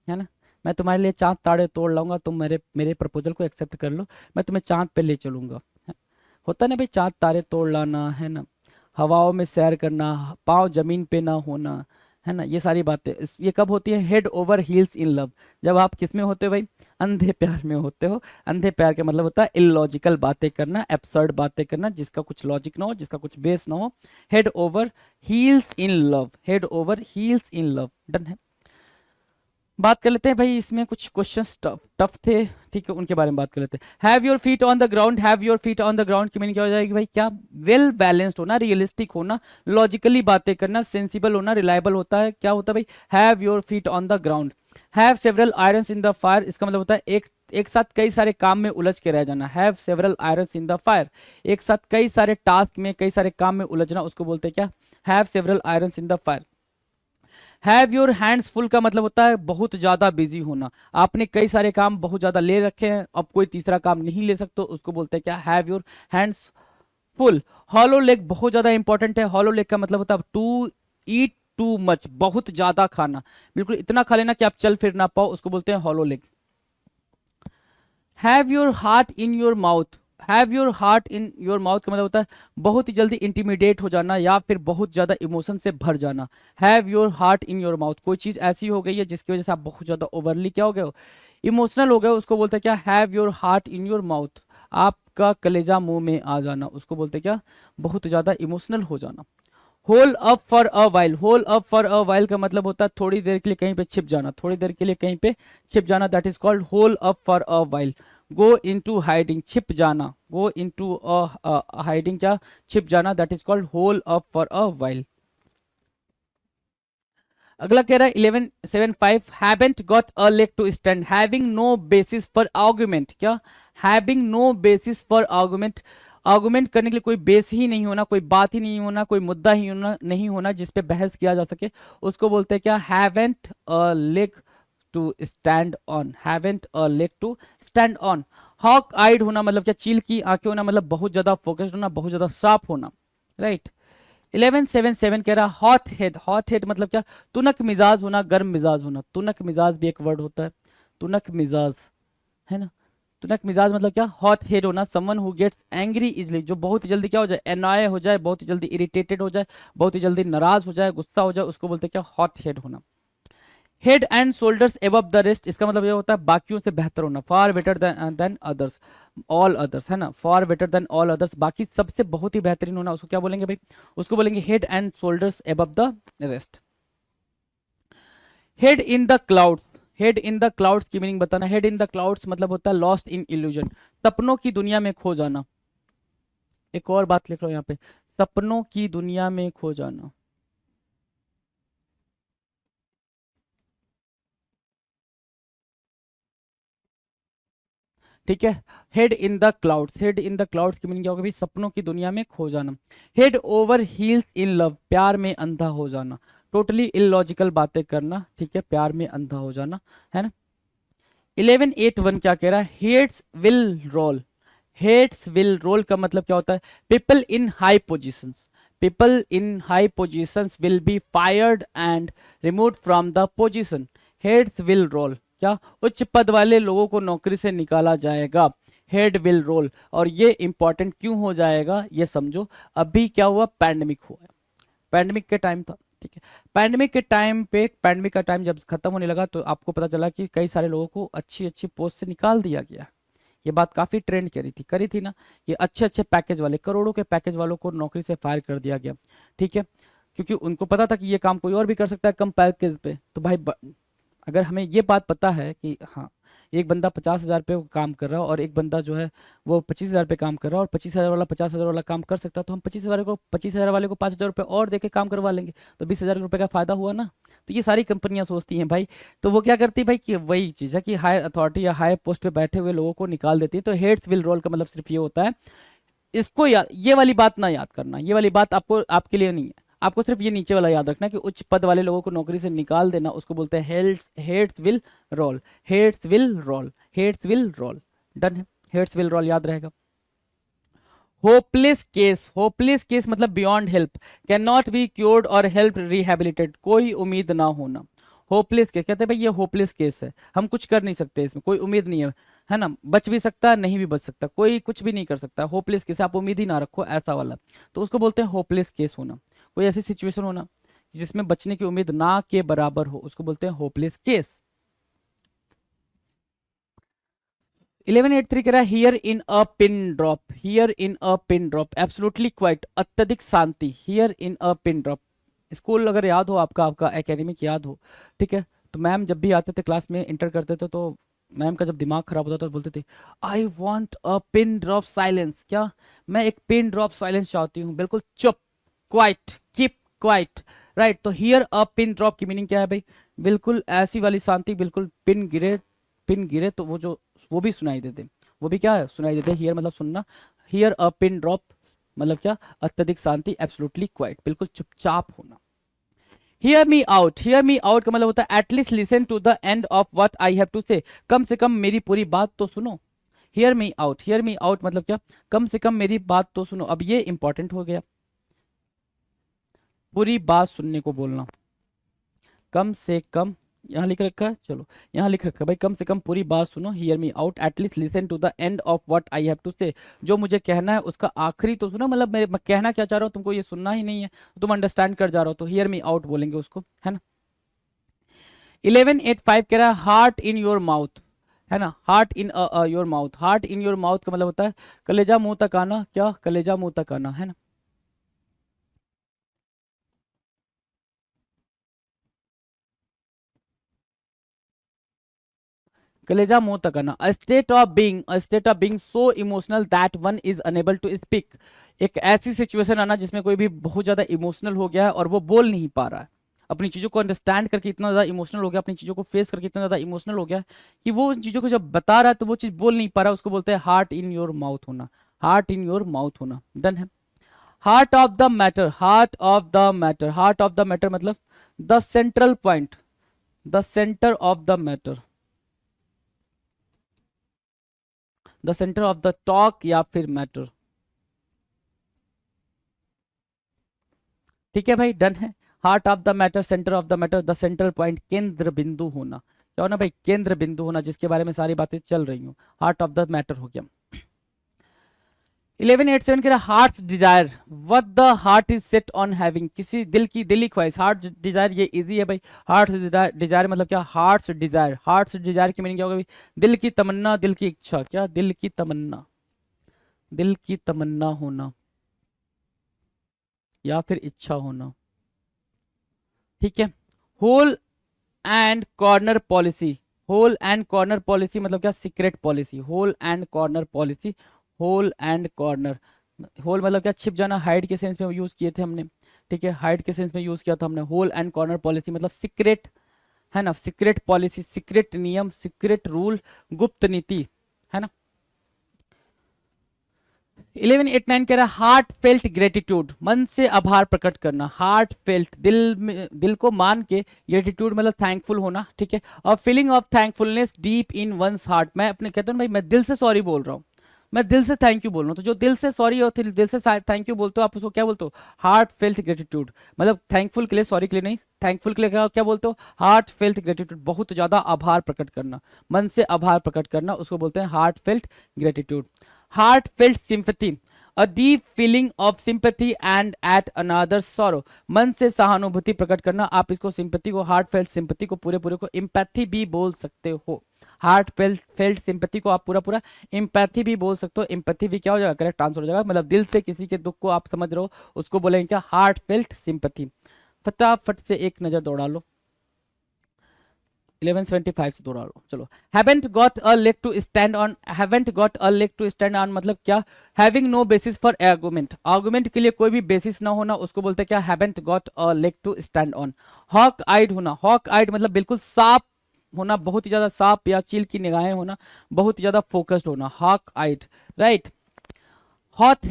है ना, मैं तुम्हारे लिए चांद तारे तोड़ लाऊंगा, तुम मेरे मेरे प्रपोजल को एक्सेप्ट कर लो, मैं तुम्हें चांद पे ले चलूंगा, होता ना भाई, चांद तारे तोड़ लाना, है ना, हवाओं में सैर करना, पाँव जमीन पे ना होना, है ना, ये सारी बातें ये कब होती है, head over heels in love, जब आप किस में होते हो भाई, अंधे प्यार में होते हो। अंधे प्यार का मतलब होता है इलॉजिकल बातें करना, एब्सर्ड बातें करना, जिसका कुछ लॉजिक ना हो, जिसका कुछ बेस ना हो, head over heels in love, head over heels in love. Done है। बात कर लेते हैं भाई, इसमें कुछ क्वेश्चंस टफ थे, ठीक है, उनके बारे में बात कर लेते हैं। Have your feet on the ground, have your feet on the ground की मीनिंग क्या हो जाएगी भाई, क्या, वेल बैलेंस्ड होना, रियलिस्टिक होना, लॉजिकली बातें करना, सेंसिबल होना, रिलायबल होता है, क्या होता है भाई, have your feet on the ground. Have several irons in the fire, इसका मतलब होता है एक साथ कई सारे काम में उलझ के रह जाना, have several irons in the fire, एक साथ कई सारे टास्क में, कई सारे काम में उलझना, उसको बोलते हैं क्या, have several irons in the fire. Have your hands full का मतलब होता है बहुत ज्यादा बिजी होना, आपने कई सारे काम बहुत ज्यादा ले रखे हैं, अब कोई तीसरा काम नहीं ले सकते, उसको बोलते हैं क्या, have your hands full. Hollow leg बहुत ज्यादा इंपॉर्टेंट है, हॉलो लेग का मतलब होता है टू ईट टू मच, बहुत ज्यादा खाना, बिल्कुल इतना खा लेना कि आप चल फिर ना पाओ, उसको बोलते हैं hollow leg. Have your heart in your mouth, have your heart in your mouth का मतलब होता है बहुत ही जल्दी इंटिमिडेट हो जाना या फिर बहुत ज्यादा इमोशन से भर जाना। Have your heart in your mouth, कोई चीज ऐसी हो गई है जिसकी वजह से आप बहुत ज्यादा ओवरली क्या हो गए हो, इमोशनल हो गए, उसको बोलते हैं क्या, have your heart in your mouth, आपका कलेजा मुंह में आ जाना, उसको बोलते हैं क्या, बहुत ज्यादा इमोशनल हो जाना। Hole up for a while, hole up for a while का मतलब होता है थोड़ी देर के लिए कहीं पे छिप जाना, थोड़ी देर के लिए कहीं पे छिप जाना, that is called hole up for a while. Go into hiding, छिप जाना, गो इनटू अ हाइडिंग, क्या, छिप जाना, that is called hole up for a while. अगला कह रहा है 1175, haven't got a leg to stand, having no basis for argument, क्या, having no basis for argument, argument करने के लिए कोई बेस ही नहीं होना, कोई बात ही नहीं होना, कोई मुद्दा ही होना नहीं होना जिस पे बहस किया जा सके, उसको बोलते हैं क्या, haven't a leg to stand on, haven't a leg to stand on. Hawk eyed होना मतलब क्या, चील की आंखें होना मतलब बहुत ज्यादा फोकस्ड होना, बहुत ज्यादा शार्प होना, राइट। 1177 कह रहा हॉट हेड, हॉट हेड मतलब क्या, तुनक मिजाज होना, गर्म मिजाज होना, तुनक मिजाज भी एक वर्ड होता है, तुनक मिजाज, है ना, तुनक मिजाज मतलब क्या, हॉट हेड होना, someone who gets angry easily, जो बहुत ही जल्दी क्या हो जाए, एनॉय हो जाए, बहुत ही जल्दी इरिटेटेड हो जाए, बहुत ही जल्दी नाराज हो जाए, गुस्सा हो जाए, उसको बोलते हैं क्या, हॉट हेड होना। Head and shoulders above the rest, इसका मतलब ये होता है बाकियों से बेहतर होना, far better than others, all others, है ना, far better than all others, बाकी सबसे बहुत ही बेहतरीन होना, उसको क्या बोलेंगे भाई, उसको बोलेंगे head and shoulders above the rest. Head in the clouds, head in the clouds की मीनिंग बताना। हेड इन द क्लाउड्स मतलब होता है लॉस्ट इन इल्यूजन, सपनों की दुनिया में खो जाना। एक और बात लिख लो यहाँ पे, सपनों की दुनिया में खो जाना। ठीक है, head in the clouds, head in the clouds की मीनिंग क्या होगा भाई, सपनों की दुनिया में खो जाना। Head over heels in love, प्यार में अंधा हो जाना, टोटली इलॉजिकल बातें करना, ठीक है, प्यार में अंधा हो जाना, है ना। 1181 क्या कह रहा है, heads will roll, heads will roll का मतलब क्या होता है, people in high positions, people in high positions will be fired and removed from the position, heads will roll, क्या, उच्च पद वाले लोगों को नौकरी से निकाला जाएगा, हेड विल रोल। और ये इंपॉर्टेंट क्यों हो जाएगा ये समझो, अभी क्या हुआ, पैंडमिक हुआ है, पैंडमिक के टाइम था, ठीक है, पैंडमिक के टाइम पे, पैंडमिक का टाइम जब खत्म होने लगा तो आपको पता चला कि कई सारे लोगों को अच्छी अच्छी पोस्ट से निकाल दिया गया। ये बात काफी ट्रेंड करी थी ना, ये अच्छे अच्छे पैकेज वाले, करोड़ों के पैकेज वालों को नौकरी से फायर कर दिया गया, ठीक है, क्योंकि उनको पता था कि ये काम कोई और भी कर सकता है कम पैकेज पे। तो भाई अगर हमें ये बात पता है कि हाँ एक बंदा 50,000 पे काम कर रहा है और एक बंदा जो है वो 25,000 पे काम कर रहा है, और 25,000 वाला 50,000 वाला काम कर सकता है, तो हम 25,000 वाले को 5,000 रुपये और देके काम करवा लेंगे, तो 20,000 रुपये का फायदा हुआ ना। तो ये सारी कंपनियां सोचती हैं भाई, तो वो क्या करती है भाई कि वही चीज़ है कि हायर अथॉरिटी या हायर पोस्ट पे बैठे हुए लोगों को निकाल देती है। तो हेड्स विल रोल का मतलब सिर्फ ये होता है, इसको याद, ये वाली बात ना याद करना, ये वाली बात आपको, आपके लिए नहीं है, आपको सिर्फ ये नीचे वाला याद रखना कि उच्च पद वाले लोगों को नौकरी से निकाल देना, उसको बोलते हैं heads, heads will roll, heads will roll, heads will roll, done है, हेड्स विल रोल याद रहेगा। होपलेस केस, होपलेस केस मतलब beyond help, can not be cured और हेल्प रिहेबिलिटेड, कोई उम्मीद ना होना। होपलेस केस कहते हैं भाई ये होपलेस केस है, हम कुछ कर नहीं सकते, इसमें कोई उम्मीद नहीं है ना, बच भी सकता है नहीं भी बच सकता, कोई कुछ भी नहीं कर सकता, होपलेस केस, आप उम्मीद ही ना रखो ऐसा वाला, तो उसको बोलते हैं होपलेस केस होना। कोई ऐसी सिचुएशन होना जिसमें बचने की उम्मीद ना के बराबर हो, उसको बोलते हैं होपलेस केस। 1183 कह रहा है hear in a pin drop, hear in a pin drop, absolutely quite, अत्यधिक शांति, hear in a pin drop. School अगर याद हो आपका, आपका एकेडमिक याद हो, ठीक है, तो मैम जब भी आते थे क्लास में इंटर करते थे, तो मैम का जब दिमाग खराब होता था तो बोलते थे I want a pin drop silence, क्या, मैं एक पिन ड्रॉप साइलेंस चाहती हूँ, बिल्कुल चुप, क्वाइट, कीप क्वाइट, राइट। तो हियर अ पिन ड्रॉप की मीनिंग क्या है भाई, बिल्कुल ऐसी वाली शांति, बिल्कुल पिन गिरे, पिन गिरे तो वो जो वो भी सुनाई देते, वो भी क्या है, सुनाई देते। हियर मतलब सुनना, हियर अ पिन ड्रॉप मतलब क्या, अत्यधिक शांति, एब्सोल्युटली क्वाइट, बिल्कुल चुपचाप होना। Hear me out, hear me out का मतलब होता है at least listen to the end of what I have to say, कम से कम मेरी पूरी बात तो सुनो। Hear me out, hear me out मतलब क्या, कम से कम मेरी बात तो सुनो। अब ये इंपॉर्टेंट हो गया, पूरी बात सुनने को बोलना, कम से कम, यहाँ लिख रखा है, चलो यहाँ लिख रखा है भाई, कम से कम पूरी बात सुनो, hear me out, at least listen to the end of what I have to say, जो मुझे कहना है उसका आखिरी तो सुनो, मतलब मैं कहना क्या चाह रहा हूँ तुमको ये सुनना ही नहीं है, तुम अंडरस्टैंड कर जा रहे हो, तो हियर मी आउट बोलेंगे उसको, है ना। 1185 कह रहा है हार्ट इन योर माउथ, है ना, heart in your mouth, heart in your mouth का मतलब होता है कलेजा मुंह तक आना, क्या, कलेजा मुंह तक आना, है ना। कलेजा मुंह तक आना, a state of being, a state of being so emotional that one is unable to speak, एक ऐसी सिचुएशन आना जिसमें कोई भी बहुत ज्यादा इमोशनल हो गया है और वो बोल नहीं पा रहा है, अपनी चीजों को अंडरस्टैंड करके इतना ज्यादा इमोशनल हो गया, अपनी चीजों को फेस करके इतना ज्यादा इमोशनल हो गया कि वो उन चीजों को जब बता रहा है तो वो चीज बोल नहीं पा रहा है, उसको बोलते हैं हार्ट इन योर माउथ होना, हार्ट इन योर माउथ होना, डन है। Heart of the matter, heart of the matter, heart of the matter मतलब the central point, the centre of the matter, the centre of the talk या फिर matter, ठीक है भाई, done है। Heart of the matter, centre of the matter, the central point, केंद्र बिंदु होना, क्या होना भाई, केंद्र बिंदु होना, जिसके बारे में सारी बातें चल रही हूँ, हार्ट ऑफ द मैटर हो गया। 1187 कह रहा heart Dzire, what the heart is set on having, किसी दिली ख्वाहिश, हार्ट डिजायर ये इजी है भाई। हार्ट डिजायर मतलब क्या, हार्ट डिजायर, हार्ट डिजायर की मीनिंग क्या होगा भाई, दिल की तमन्ना, दिल की इच्छा, क्या दिल की तमन्ना, दिल की तमन्ना होना या फिर इच्छा होना, ठीक है। Hole and corner policy, hole and corner policy मतलब क्या, secret policy, hole and corner policy, hole and corner, hole मतलब क्या, छिप जाना, हाइड के सेंस में यूज किए थे हमने, ठीक है, हाइड के सेंस में यूज किया था हमने। होल एंड कॉर्नर पॉलिसी मतलब सीक्रेट है ना, सीक्रेट पॉलिसी, सीक्रेट नियम, सीक्रेट रूल, गुप्त नीति, है ना। 1189 कह रहा है हार्ट फेल्ट ग्रेटिट्यूड, मन से आभार प्रकट करना, हार्ट फेल्ट दिल में, दिल को मान के, ग्रेटिट्यूड मतलब थैंकफुल होना, ठीक है। और feeling of thankfulness deep in once heart, मैं अपने कहता हूँ भाई मैं दिल से सॉरी बोल रहा हूँ, मैं दिल से थैंक यू बोल रहा हूँ, तो जो दिल से सॉरी और दिल से थैंक यू बोलते हो आप उसको क्या बोलते हो, हार्ट फेल्ट ग्रेटिट्यूड, मतलब थैंकफुल के लिए, सॉरी के लिए नहीं, थैंकफुल के लिए क्या बोलते हो, हार्ट फेल्ट ग्रेटिट्यूड, बहुत ज्यादा आभार प्रकट करना, मन से आभार प्रकट करना, उसको बोलते हैं heartfelt gratitude. Heartfelt sympathy, a deep feeling of sympathy and at another sorrow, मन से सहानुभूति प्रकट करना, आप इसको सिंपैथी को, हार्ट फेल्ट सिंपैथी को पूरे पूरे को इम्पैथी भी बोल सकते हो, हार्ट फेल्ट सिंपैथी को आप पूरा पूरा इम्पैथी भी बोल सकते हो, इम्पैथी भी क्या हो जाएगा, करेक्ट आंसर हो जाएगा, मतलब दिल से किसी के दुख को आप समझ रहे हो उसको बोलेंगे क्या, हार्ट फेल्ट सिंपैथी। फटाफट से एक नजर दौड़ा लो, 1175 से दौड़ा लो, चलो। haven't got a leg to stand on, haven't got a leg to stand on मतलब क्या, having no basis for argument, argument के लिए कोई भी basis ना होना उसको बोलते हैं क्या, haven't got a leg to stand on। hawk eyed होना, hawk eyed मतलब बिल्कुल साफ होना, बहुत ही ज्यादा साफ या चील की निगाहें होना, बहुत ही ज्यादा फोकस्ड होना, hawk eyed, right. Hot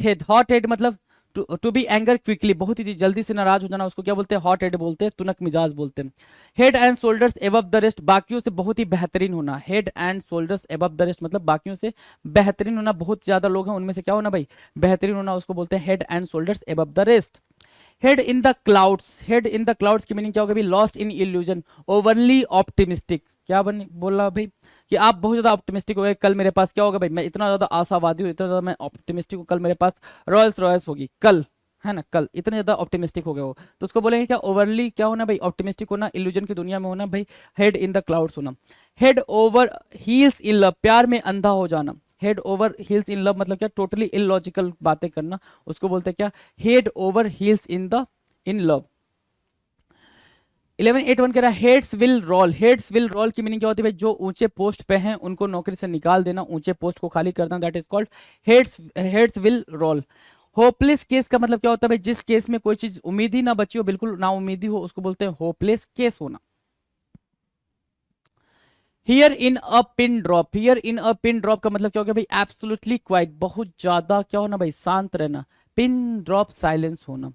head मतलब टू बी एंगर क्विकली, बहुत ही जल्दी से नाराज हो जाना, उसको क्या बोलते हैं, हॉट हेड बोलते हैं, तुनक मिजाज बोलते हैं। Head and shoulders above the rest, बाकियों से बहुत ही बेहतरीन होना, head and shoulders above the rest मतलब बाकियों से बेहतरीन होना, बहुत ज्यादा लोग हैं उनमें से क्या होना भाई, बेहतरीन होना, उसको बोलते हैं head and shoulders above the rest. Head in the clouds, head in the clouds की मीनिंग क्या होगा भाई, lost in illusion, overly optimistic, क्या बन बोला भाई कि आप बहुत ज्यादा ऑप्टिमिस्टिक हो गए, कल मेरे पास क्या होगा भाई, मैं इतना ज्यादा आशावादी हूँ, इतना ज्यादा मैं ऑप्टिमिस्टिक हूँ, कल मेरे पास रॉयल्स रॉयल्स होगी, कल है ना, कल इतने ज्यादा ऑप्टिमिस्टिक हो गए हो, तो उसको बोलेंगे क्या, ओवरली क्या होना भाई, ऑप्टिमिस्टिक होना, इल्यूजन की दुनिया में होना भाई, हेड इन द क्लाउड्स होना। Head over heels in love, प्यार में अंधा हो जाना, head over heels in love मतलब क्या, टोटली इलॉजिकल बातें करना, उसको बोलते हैं क्या, head over heels in love. 1181 कह रहा है heads will roll, heads will roll की मीनिंग क्या होती है भाई, जो ऊंचे पोस्ट पे हैं उनको नौकरी से निकाल देना, ऊंचे पोस्ट को खाली करना, that is called heads will roll. Hopeless case का मतलब क्या होता है भाई, जिस केस में कोई चीज उम्मीद ही ना बची हो, बिल्कुल ना उम्मीदी हो, उसको बोलते हैं होपलेस केस होना। Here in a pin drop, hear in a pin drop का मतलब क्या हो गया भाई, एब्सोल्युटली क्वाइट, बहुत ज्यादा क्या होना भाई, शांत रहना, पिन ड्रॉप साइलेंस होना,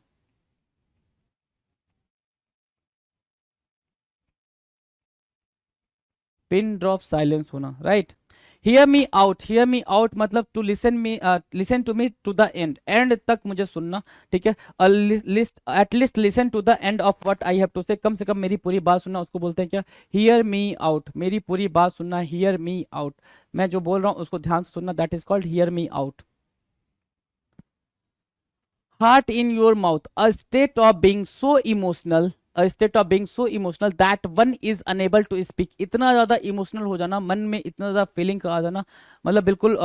पिन ड्रॉप साइलेंस होना, right. Hear me out, hear me out मतलब to listen to me to the end, end तक मुझे सुनना, ठीक है, list at least listen to the end of what I have to say, कम मेरी पूरी बात सुनना, उसको बोलते हैं क्या, हियर मी आउट, मेरी पूरी बात सुनना, हियर मी आउट, मैं जो बोल रहा हूँ उसको ध्यान से सुनना, that is called here me out. heart in your mouth, a state of being so emotional, a state of being so emotional that one is unable to speak, इतना ज्यादा इमोशनल हो जाना, मन में इतना ज्यादा फीलिंग आ जाना, मतलब बिल्कुल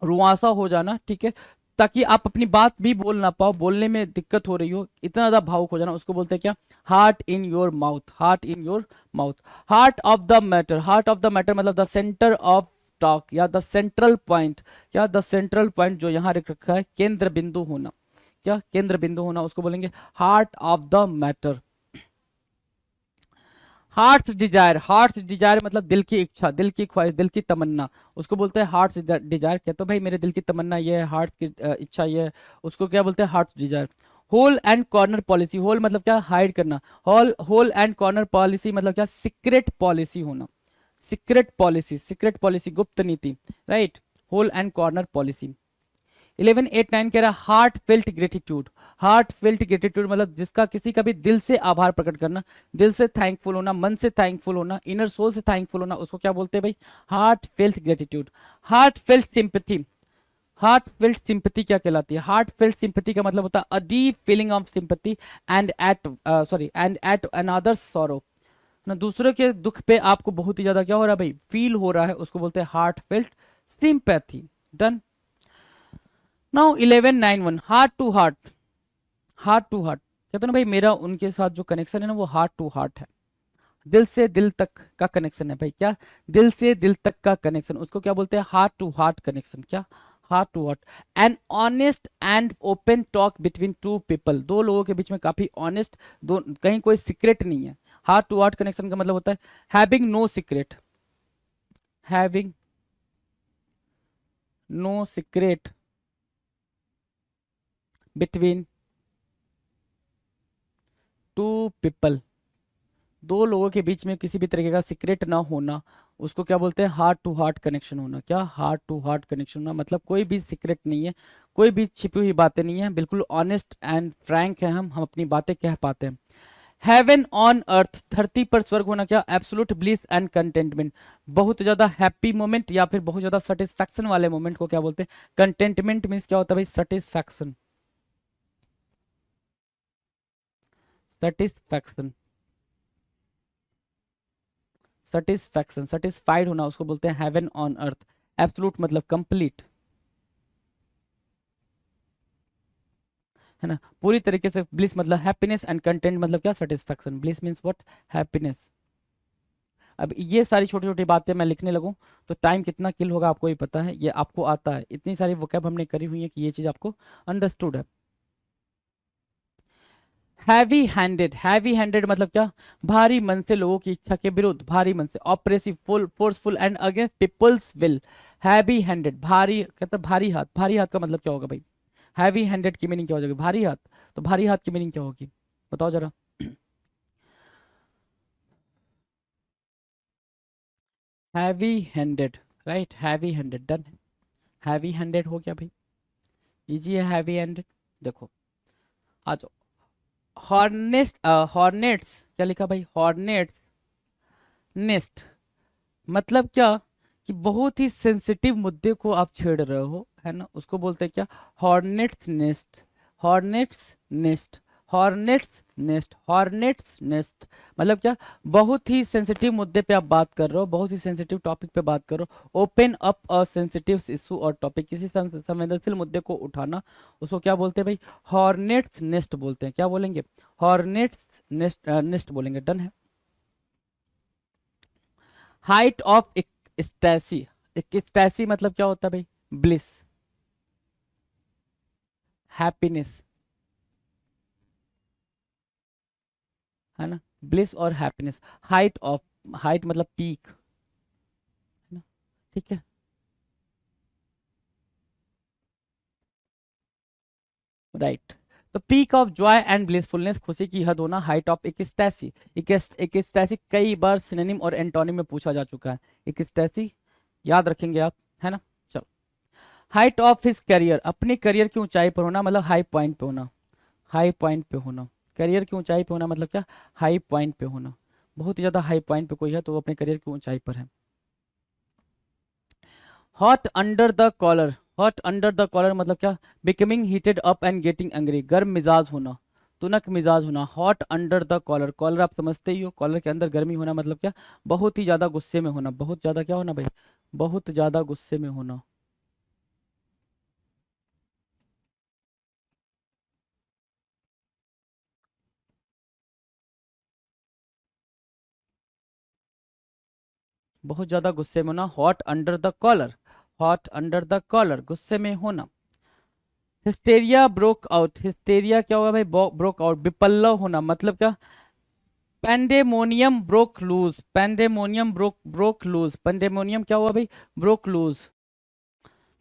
रुआसा हो जाना, ठीक है, ताकि आप अपनी बात भी बोल ना पाओ, बोलने में दिक्कत हो रही हो, इतना ज्यादा भावुक हो जाना, उसको बोलते हैं क्या, heart in your mouth, heart in your mouth. Heart of the matter, heart of the matter मतलब द सेंटर ऑफ टॉक या द सेंट्रल पॉइंट, क्या द सेंट्रल पॉइंट जो यहाँ रख रखा है, केंद्र बिंदु होना, क्या केंद्र बिंदु होना, उसको बोलेंगे heart of the matter. Heart Dzire, heart Dzire मतलब दिल की इच्छा, दिल की ख्वाहिश, दिल की तमन्ना, उसको बोलते हैं हार्ट डिजायर, कहते हो भाई मेरे दिल की तमन्ना ये है, हार्ट की इच्छा ये है, उसको क्या बोलते हैं, heart desire. Hole and corner policy, hole मतलब क्या, हाइड करना, होल एंड कॉर्नर पॉलिसी मतलब क्या, सीक्रेट पॉलिसी होना, सीक्रेट पॉलिसी, सीक्रेट पॉलिसी गुप्त नीति, right, hole and corner policy. 1189 कह रहा है heartfelt gratitude. Heartfelt gratitude मतलब जिसका किसी का भी दिल से आभार प्रकट करना, दिल से थैंकफुल होना, मन से थैंकफुल होना, इनर सोल से थैंकफुल होना, उसको क्या बोलते हैं भाई? Heart felt gratitude. Heartfelt sympathy, heart felt sympathy क्या कहलाती है? हार्ट फेल्ट सिंपैथी का मतलब होता है a deep feeling of sympathy and at another sorrow ना, दूसरे के दुख पे आपको बहुत ही ज्यादा क्या हो रहा है भाई? फील हो रहा है, उसको बोलते हैं heartfelt sympathy. Done. Now 1191 heart to heart. Heart to heart कहते हैं ना भाई, मेरा उनके साथ जो कनेक्शन है ना वो हार्ट टू हार्ट है, दिल से दिल तक का कनेक्शन है भाई। क्या? दिल से दिल तक का कनेक्शन, उसको क्या बोलते हैं? Heart to heart connection. क्या? Heart to heart. An honest and open talk between two people, दो लोगों के बीच में काफी ऑनेस्ट, दो कहीं कोई सीक्रेट नहीं है। हार्ट टू हार्ट कनेक्शन का मतलब होता है having no secret, having no secret between two people, दो लोगों के बीच में किसी भी तरीके का सीक्रेट ना होना, उसको क्या बोलते हैं? हार्ट टू हार्ट कनेक्शन होना। क्या? हार्ट टू हार्ट कनेक्शन होना मतलब कोई भी सीक्रेट नहीं है, कोई भी छिपी हुई बातें नहीं है, बिल्कुल ऑनेस्ट एंड फ्रैंक है, हम अपनी बातें कह पाते हैं। हेवन ऑन अर्थ, धरती पर स्वर्ग होना। क्या? एब्सोल्यूट ब्लिस एंड कंटेंटमेंट, बहुत ज्यादा हैप्पी मोमेंट या फिर बहुत ज्यादा सेटिस्फैक्शन वाले मोमेंट को क्या बोलते हैं? कंटेंटमेंट मीन्स क्या होता है भाई? सेटिस्फैक्शन, सेटिस्फैक्शन, सेटिस्फैक्शन, सेटिस्फाइड होना, उसको बोलते हैं हेवन ऑन अर्थ। एब्सोल्यूट मतलब कंप्लीट, है ना, पूरी तरीके से। ब्लिस मतलब हैप्पीनेस एंड कंटेंट मतलब क्या? Satisfaction. Bliss means what? Happiness. अब ये सारी छोटी छोटी बातें मैं लिखने लगूं तो टाइम कितना किल होगा आपको ही पता है, ये आपको आता है, इतनी सारी वोकैब हमने करी हुई है कि ये चीज आपको अंडरस्टूड है। हैवी हैंडेड, हैवी हैंडेड मतलब क्या? भारी मन से, लोगों की इच्छा के विरुद्ध, भारी मन से। Oppressive, full forceful and against people's will. Heavy handed, भारी कहता भारी हाथ। भारी हाथ का मतलब क्या होगा भाई? हैवी हैंडेड की मीनिंग क्या हो जाएगी? भारी हाथ। तो भारी हाथ की मीनिंग क्या होगी? बताओ जरा। Heavy handed, right, heavy handed. Done. Heavy handed हो गया भाई, इजी है हैवी हैंडेड। देखो आ जाओ। हॉर्नेट्स, हॉर्नेट्स क्या लिखा भाई? हॉर्नेट्स नेस्ट मतलब क्या? कि बहुत ही सेंसिटिव मुद्दे को आप छेड़ रहे हो, है ना, उसको बोलते हैं क्या? Hornets nest, hornets nest, hornets nest, hornets nest मतलब क्या? बहुत ही सेंसिटिव मुद्दे पे आप बात कर रहे हो, बहुत ही सेंसिटिव टॉपिक पे बात कर रहे हो। Open up a sensitive issue और टॉपिक, किसी संवेदनशील मुद्दे को उठाना, उसको क्या बोलते हैं भाई? हॉर्नेट्स नेस्ट बोलते हैं। क्या बोलेंगे? हॉर्नेट्स नेस्ट, नेस्ट बोलेंगे। डन है। हाइट ऑफ एक्सटैसी, एक्सटैसी मतलब क्या होता है भाई? ब्लिस, हैप्पीनेस, है ना, ब्लिस और हैप्पीनेस। हाइट ऑफ, हाइट मतलब पीक, है ना, ठीक है। राइट। तो peak of Joy and blissfulness, खुशी की हद होना। हाइट ऑफ एक्सटैसी, एक्सटैसी कई बार सिनोनिम और एंटोनिम में पूछा जा चुका है। एक्सटैसी याद रखेंगे आप, है ना। चलो। हाइट ऑफ हिज करियर, अपने करियर की ऊंचाई पर होना मतलब हाई पॉइंट पे होना, हाई पॉइंट पे होना। करियर की ऊंचाई पे होना मतलब क्या? हाई पॉइंट पे होना। बहुत ही ज्यादा हाई पॉइंट पे कोई है तो वो अपने करियर की ऊंचाई पर है। Hot under the collar, hot under the collar मतलब क्या? Becoming heated up and getting angry, गर्म मिजाज होना, तुनक मिजाज होना। Hot under the collar, collar आप समझते ही हो, कॉलर के अंदर गर्मी होना मतलब क्या? बहुत ही ज्यादा गुस्से में होना, बहुत ज्यादा क्या होना भाई? बहुत ज्यादा गुस्से में होना। बहुत ज्यादा गुस्से में होना, hot under the collar, hot under the collar, गुस्से में होना। हिस्टेरिया ब्रोक आउट, हिस्टेरिया क्या होगा भाई? ब्रोक आउट, विपल्लव होना मतलब क्या? Pandemonium broke loose, pandemonium broke loose, pandemonium क्या हुआ भाई? Broke loose.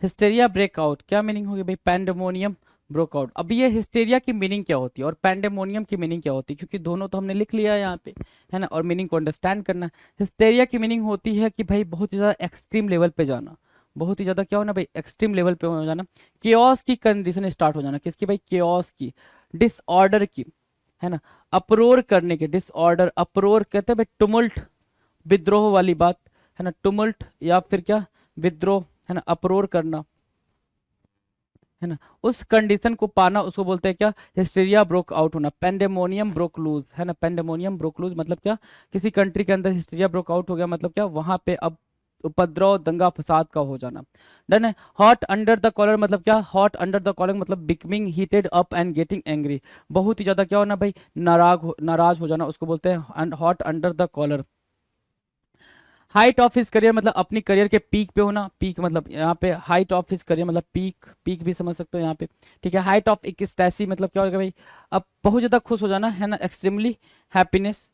Hysteria break out क्या मीनिंग होगी भाई? Pandemonium broke out. अब ये हिस्टेरिया की मीनिंग क्या होती है और पेंडेमोनियम की मीनिंग क्या होती है, क्योंकि दोनों तो हमने लिख लिया है यहाँ पे, है ना, और मीनिंग को अंडरस्टैंड करना। हिस्टेरिया की मीनिंग होती है कि भाई बहुत ही ज्यादा एक्सट्रीम लेवल पे जाना, बहुत ही ज्यादा क्या होना भाई, एक्सट्रीम लेवल पे हो जाना, केओस की कंडीशन स्टार्ट हो जाना, किसकी भाई, केओस की, डिसऑर्डर की, है ना, अप्रोर करने के, डिसऑर्डर, अप्रोर कहते हैं भाई टुमुल्ट, विद्रोह वाली बात, है ना, टुमुल्ट या फिर क्या, विद्रोह, है ना, अप्रोर करना, है ना, उस कंडीशन को पाना उसको बोलते हैं क्या, हिस्टीरिया ब्रोक आउट होना, पेंडेमोनियम ब्रोक लूज, है ना, पेंडेमोनियम ब्रोक लूज मतलब क्या, किसी कंट्री के अंदर हिस्टीरिया ब्रोक आउट हो गया, मतलब क्या, वहां पे अब उपद्रव दंगा फसाद का हो जाना। डन है। हॉट अंडर द कॉलर मतलब क्या, हॉट अंडर द कॉलर मतलब becoming heated up and getting angry, बहुत ही ज्यादा क्या होना भाई, नाराज हो जाना, उसको बोलते हैं hot under the collar. Height of his career मतलब अपनी करियर के पीक पे होना, पीक मतलब यहाँ पे हाइट ऑफ हिज करियर मतलब पीक, पीक भी समझ सकते हो यहाँ पे, ठीक है। हाइट ऑफ एक्सटैसी मतलब क्या होगा भाई, अब बहुत ज्यादा खुश हो जाना, है ना, एक्सट्रीमली हैप्पीनेस।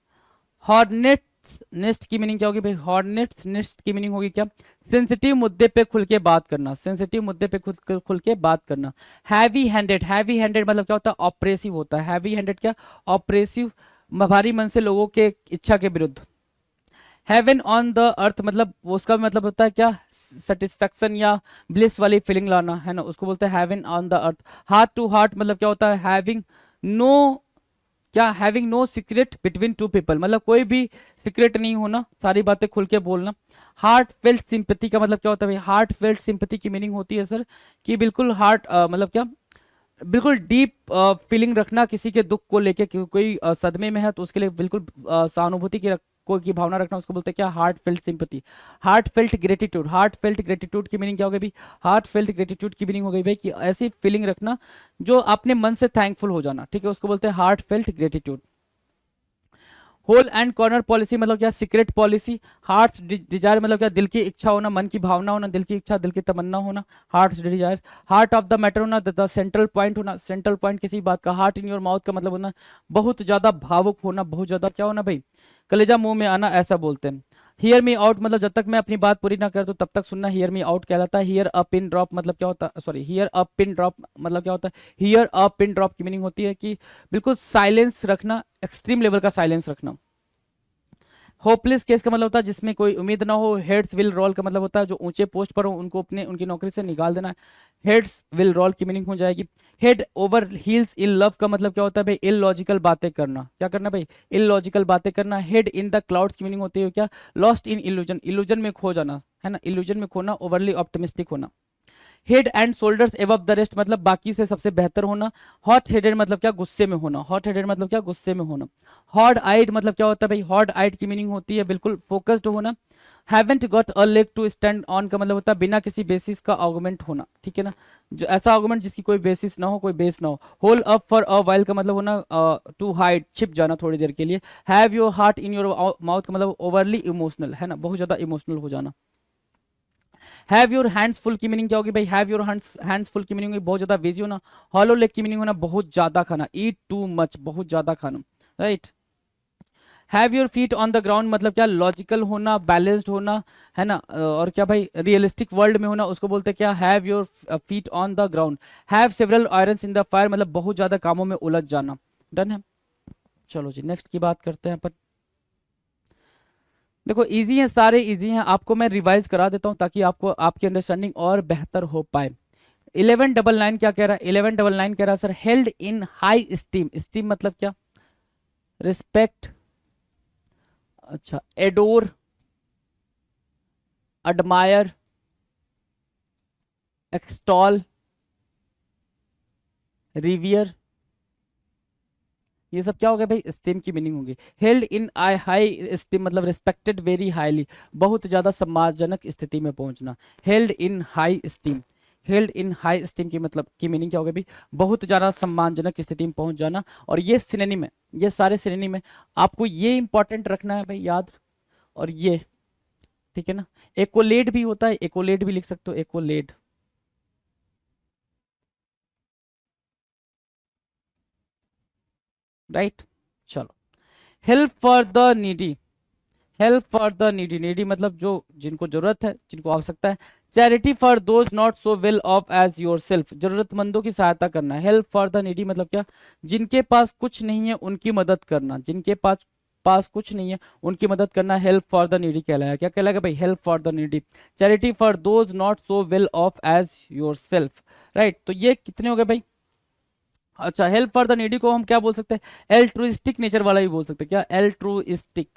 हॉर्नेट्स नेस्ट की मीनिंग क्या होगी भाई, हॉर्नेट्स नेस्ट की मीनिंग होगी क्या, सेंसिटिव मुद्दे पे खुल के बात करना, सेंसिटिव मुद्दे पे खुल के बात करना। हैवी हैंडेड, हैवी हैंडेड मतलब क्या होता है, ऑपरेसिव होता है, हैवी हैंडेड क्या, ऑपरेसिव, भारी मन से लोगों के इच्छा के विरुद्ध। हेवन ऑन द अर्थ मतलब वो उसका मतलब होता है क्या, सेटिस्फेक्शन या ब्लिस वाली फीलिंग लाना, है ना, उसको बोलते हैं heaven on the earth. Heart to heart मतलब क्या होता है, हैविंग नो, क्या, having no secret between two people मतलब कोई भी सीक्रेट नहीं होना, सारी बातें खुल के बोलना। हार्ट फेल्ट सिंपैथी का मतलब क्या होता है भाई, हार्ट फेल्ट सिंपैथी की मीनिंग होती है सर कि बिल्कुल हार्ट मतलब क्या, बिल्कुल डीप फीलिंग रखना किसी के दुख को लेके, कोई सदमे में है तो उसके लिए बिल्कुल सहानुभूति की भावना रखना, उसको बोलते हैं क्या, heart felt sympathy. Heart felt gratitude, heartfelt gratitude की मीनिंग क्या हो गई भाई, हार्ट फेल्ट ग्रेटिट्यूड की मीनिंग हो गई भाई कि ऐसी फीलिंग रखना जो अपने मन से थैंकफुल हो जाना, ठीक है, उसको बोलते हैं heartfelt gratitude. Hole and corner policy मतलब क्या, सीक्रेट पॉलिसी। हार्ट्स डिजायर मतलब क्या, दिल की इच्छा होना, मन की भावना होना, दिल की इच्छा, दिल की तमन्ना होना, heart's desire. Heart of the matter होना, द सेंट्रल पॉइंट होना, सेंट्रल पॉइंट किसी बात का। हार्ट इन योर माउथ का मतलब होना बहुत ज्यादा भावुक होना, बहुत ज्यादा क्या होना भाई, कलेजा मुंह में आना, ऐसा बोलते हैं। हियर मी आउट मतलब जब तक मैं अपनी बात पूरी ना कर दूं तब तक सुनना, हियर मी आउट कहलाता है। हियर अ पिन ड्रॉप मतलब क्या होता है, sorry, here a pin drop मतलब क्या होता है, हियर अ पिन ड्रॉप की मीनिंग होती है कि बिल्कुल साइलेंस रखना, एक्सट्रीम लेवल का साइलेंस रखना। होपलेस केस का मतलब होता है जिसमें कोई उम्मीद ना हो। हेड्स विल रोल का मतलब होता है जो ऊंचे पोस्ट पर हो उनको अपने उनकी नौकरी से निकाल देना। हेड्स विल रोल की मीनिंग हो जाएगी। Head over heels in love का मतलब क्या होता है भाई, इलॉजिकल बातें करना, क्या करना भाई, इलॉजिकल बातें करना। हेड इन द क्लाउड्स की मीनिंग होती है क्या, लॉस्ट इन इल्यूजन, इल्यूजन में खो जाना, है ना, इल्यूजन में खोना, ओवरली ऑप्टिमिस्टिक होना। Head and shoulders above the rest मतलब बाकी से सबसे बेहतर होना। हॉट हेडेड मतलब क्या, गुस्से में होना, हॉट हेडेड मतलब क्या, गुस्से में होना। हॉट आइड मतलब क्या होता है भाई, हॉट आइड की मीनिंग होती है बिल्कुल फोकस्ड होना। Haven't got a leg to stand on का मतलब होता है बिना किसी बेसिस का आर्गुमेंट होना, ठीक है ना, जो ऐसा आर्गुमेंट जिसकी कोई बेसिस ना हो, कोई बेस ना हो। Hole up for a while का मतलब होना टू हाइड, छिप जाना थोड़ी देर के लिए। Have your heart in your mouth का मतलब ओवरली इमोशनल, है ना, बहुत ज्यादा इमोशनल हो जाना। हैव योर हैंड्स फुल की मीनिंग क्या होगी भाई, हैव योर हैंड्स फुल की मीनिंग होगी बहुत ज्यादा बिजी होना। हॉलो लेग की मीनिंग होना बहुत ज्यादा खाना, ईट टू मच, बहुत ज्यादा खाना, right. Have your feet on the ground मतलब क्या, लॉजिकल होना, बैलेंस्ड होना, है ना, और क्या भाई, रियलिस्टिक वर्ल्ड में होना, उसको बोलते हैं क्या, have your feet on the ground. Have several irons in the fire मतलब बहुत ज्यादा कामों में उलझ जाना। डन है। चलो जी नेक्स्ट की बात करते हैं अपन। देखो इजी है, सारे इजी हैं, आपको मैं रिवाइज करा देता हूं ताकि आपको आपकी अंडरस्टैंडिंग और बेहतर हो पाए। 1199 क्या कह रहा है, 1199 कह रहा है sir, held in high steam, steam मतलब क्या, रिस्पेक्ट, अच्छा, एडोर, अडमायर, एक्सटॉल, रिवियर, ये सब क्या हो गया भाई, स्टीम की मीनिंग होगी। Held in I high steam मतलब रिस्पेक्टेड वेरी हाईली, बहुत ज्यादा सम्मानजनक स्थिति में पहुंचना। Held in high steam, held in high steam की मतलब की मीनिंग क्या होगी भाई, बहुत ज्यादा सम्मानजनक स्थिति में पहुंच जाना। और ये सिनोनिम है, ये सारे सिनोनिम है, आपको ये इंपॉर्टेंट रखना है भाई याद। और ये ठीक है ना, एकोलेड भी होता है, एकोलेड भी लिख सकते हो, एकोलेड, राइट। चलो, help for the needy, help for the needy, needy मतलब जो जिनको जरूरत है, जिनको आवश्यकता है। Charity for those not so well off as yourself, जरूरतमंदों की सहायता करना। हेल्प फॉर द नीडी मतलब क्या, जिनके पास कुछ नहीं है उनकी मदद करना, जिनके पास पास कुछ नहीं है, उनकी मदद करना हेल्प फॉर द नीडी कहलाया। क्या कहलाएगा भाई? Help for the needy. Charity for those not so well off as yourself, right. तो ये कितने हो गए भाई? अच्छा, हेल्प फॉर द नीडी को हम क्या बोल सकते हैं? एल्ट्रुइस्टिक नेचर वाला भी बोल सकते हैं। क्या? एल्ट्रुइस्टिक,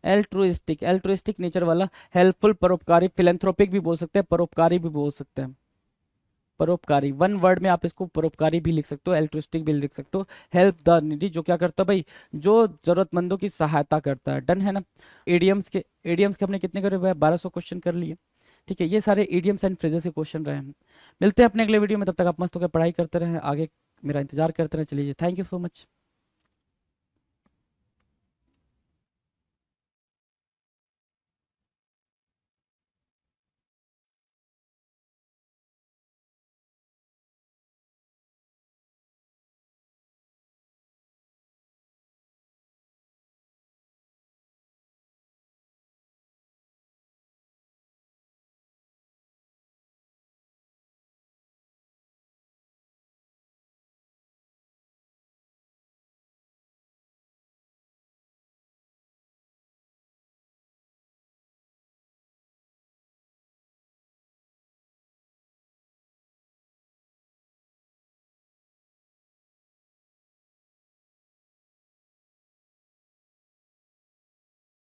एल्ट्रुइस्टिक, एल्ट्रुइस्टिक नेचर वाला। हेल्पफुल, परोपकारी, फिलेंथ्रोपिक भी बोल सकते हैं, परोपकारी भी बोल सकते हैं। परोपकारी, वन वर्ड में आप इसको परोपकारी भी लिख सकते हो, एल्ट्रुइस्टिक भी लिख सकते हो। हेल्प द नीडी जो क्या करता है भाई? जो जरूरतमंदों की सहायता करता है। डन है ना? एडियम्स के हमने कितने करे भाई? 1200 क्वेश्चन कर लिए। ठीक है, ये सारे इडियम्स एंड फ्रेजेस के क्वेश्चन रहे हैं। मिलते हैं अपने अगले वीडियो में, तब तक आप मस्त होकर पढ़ाई करते रहें, आगे मेरा इंतजार करते रहें। चलिए, थैंक यू सो मच।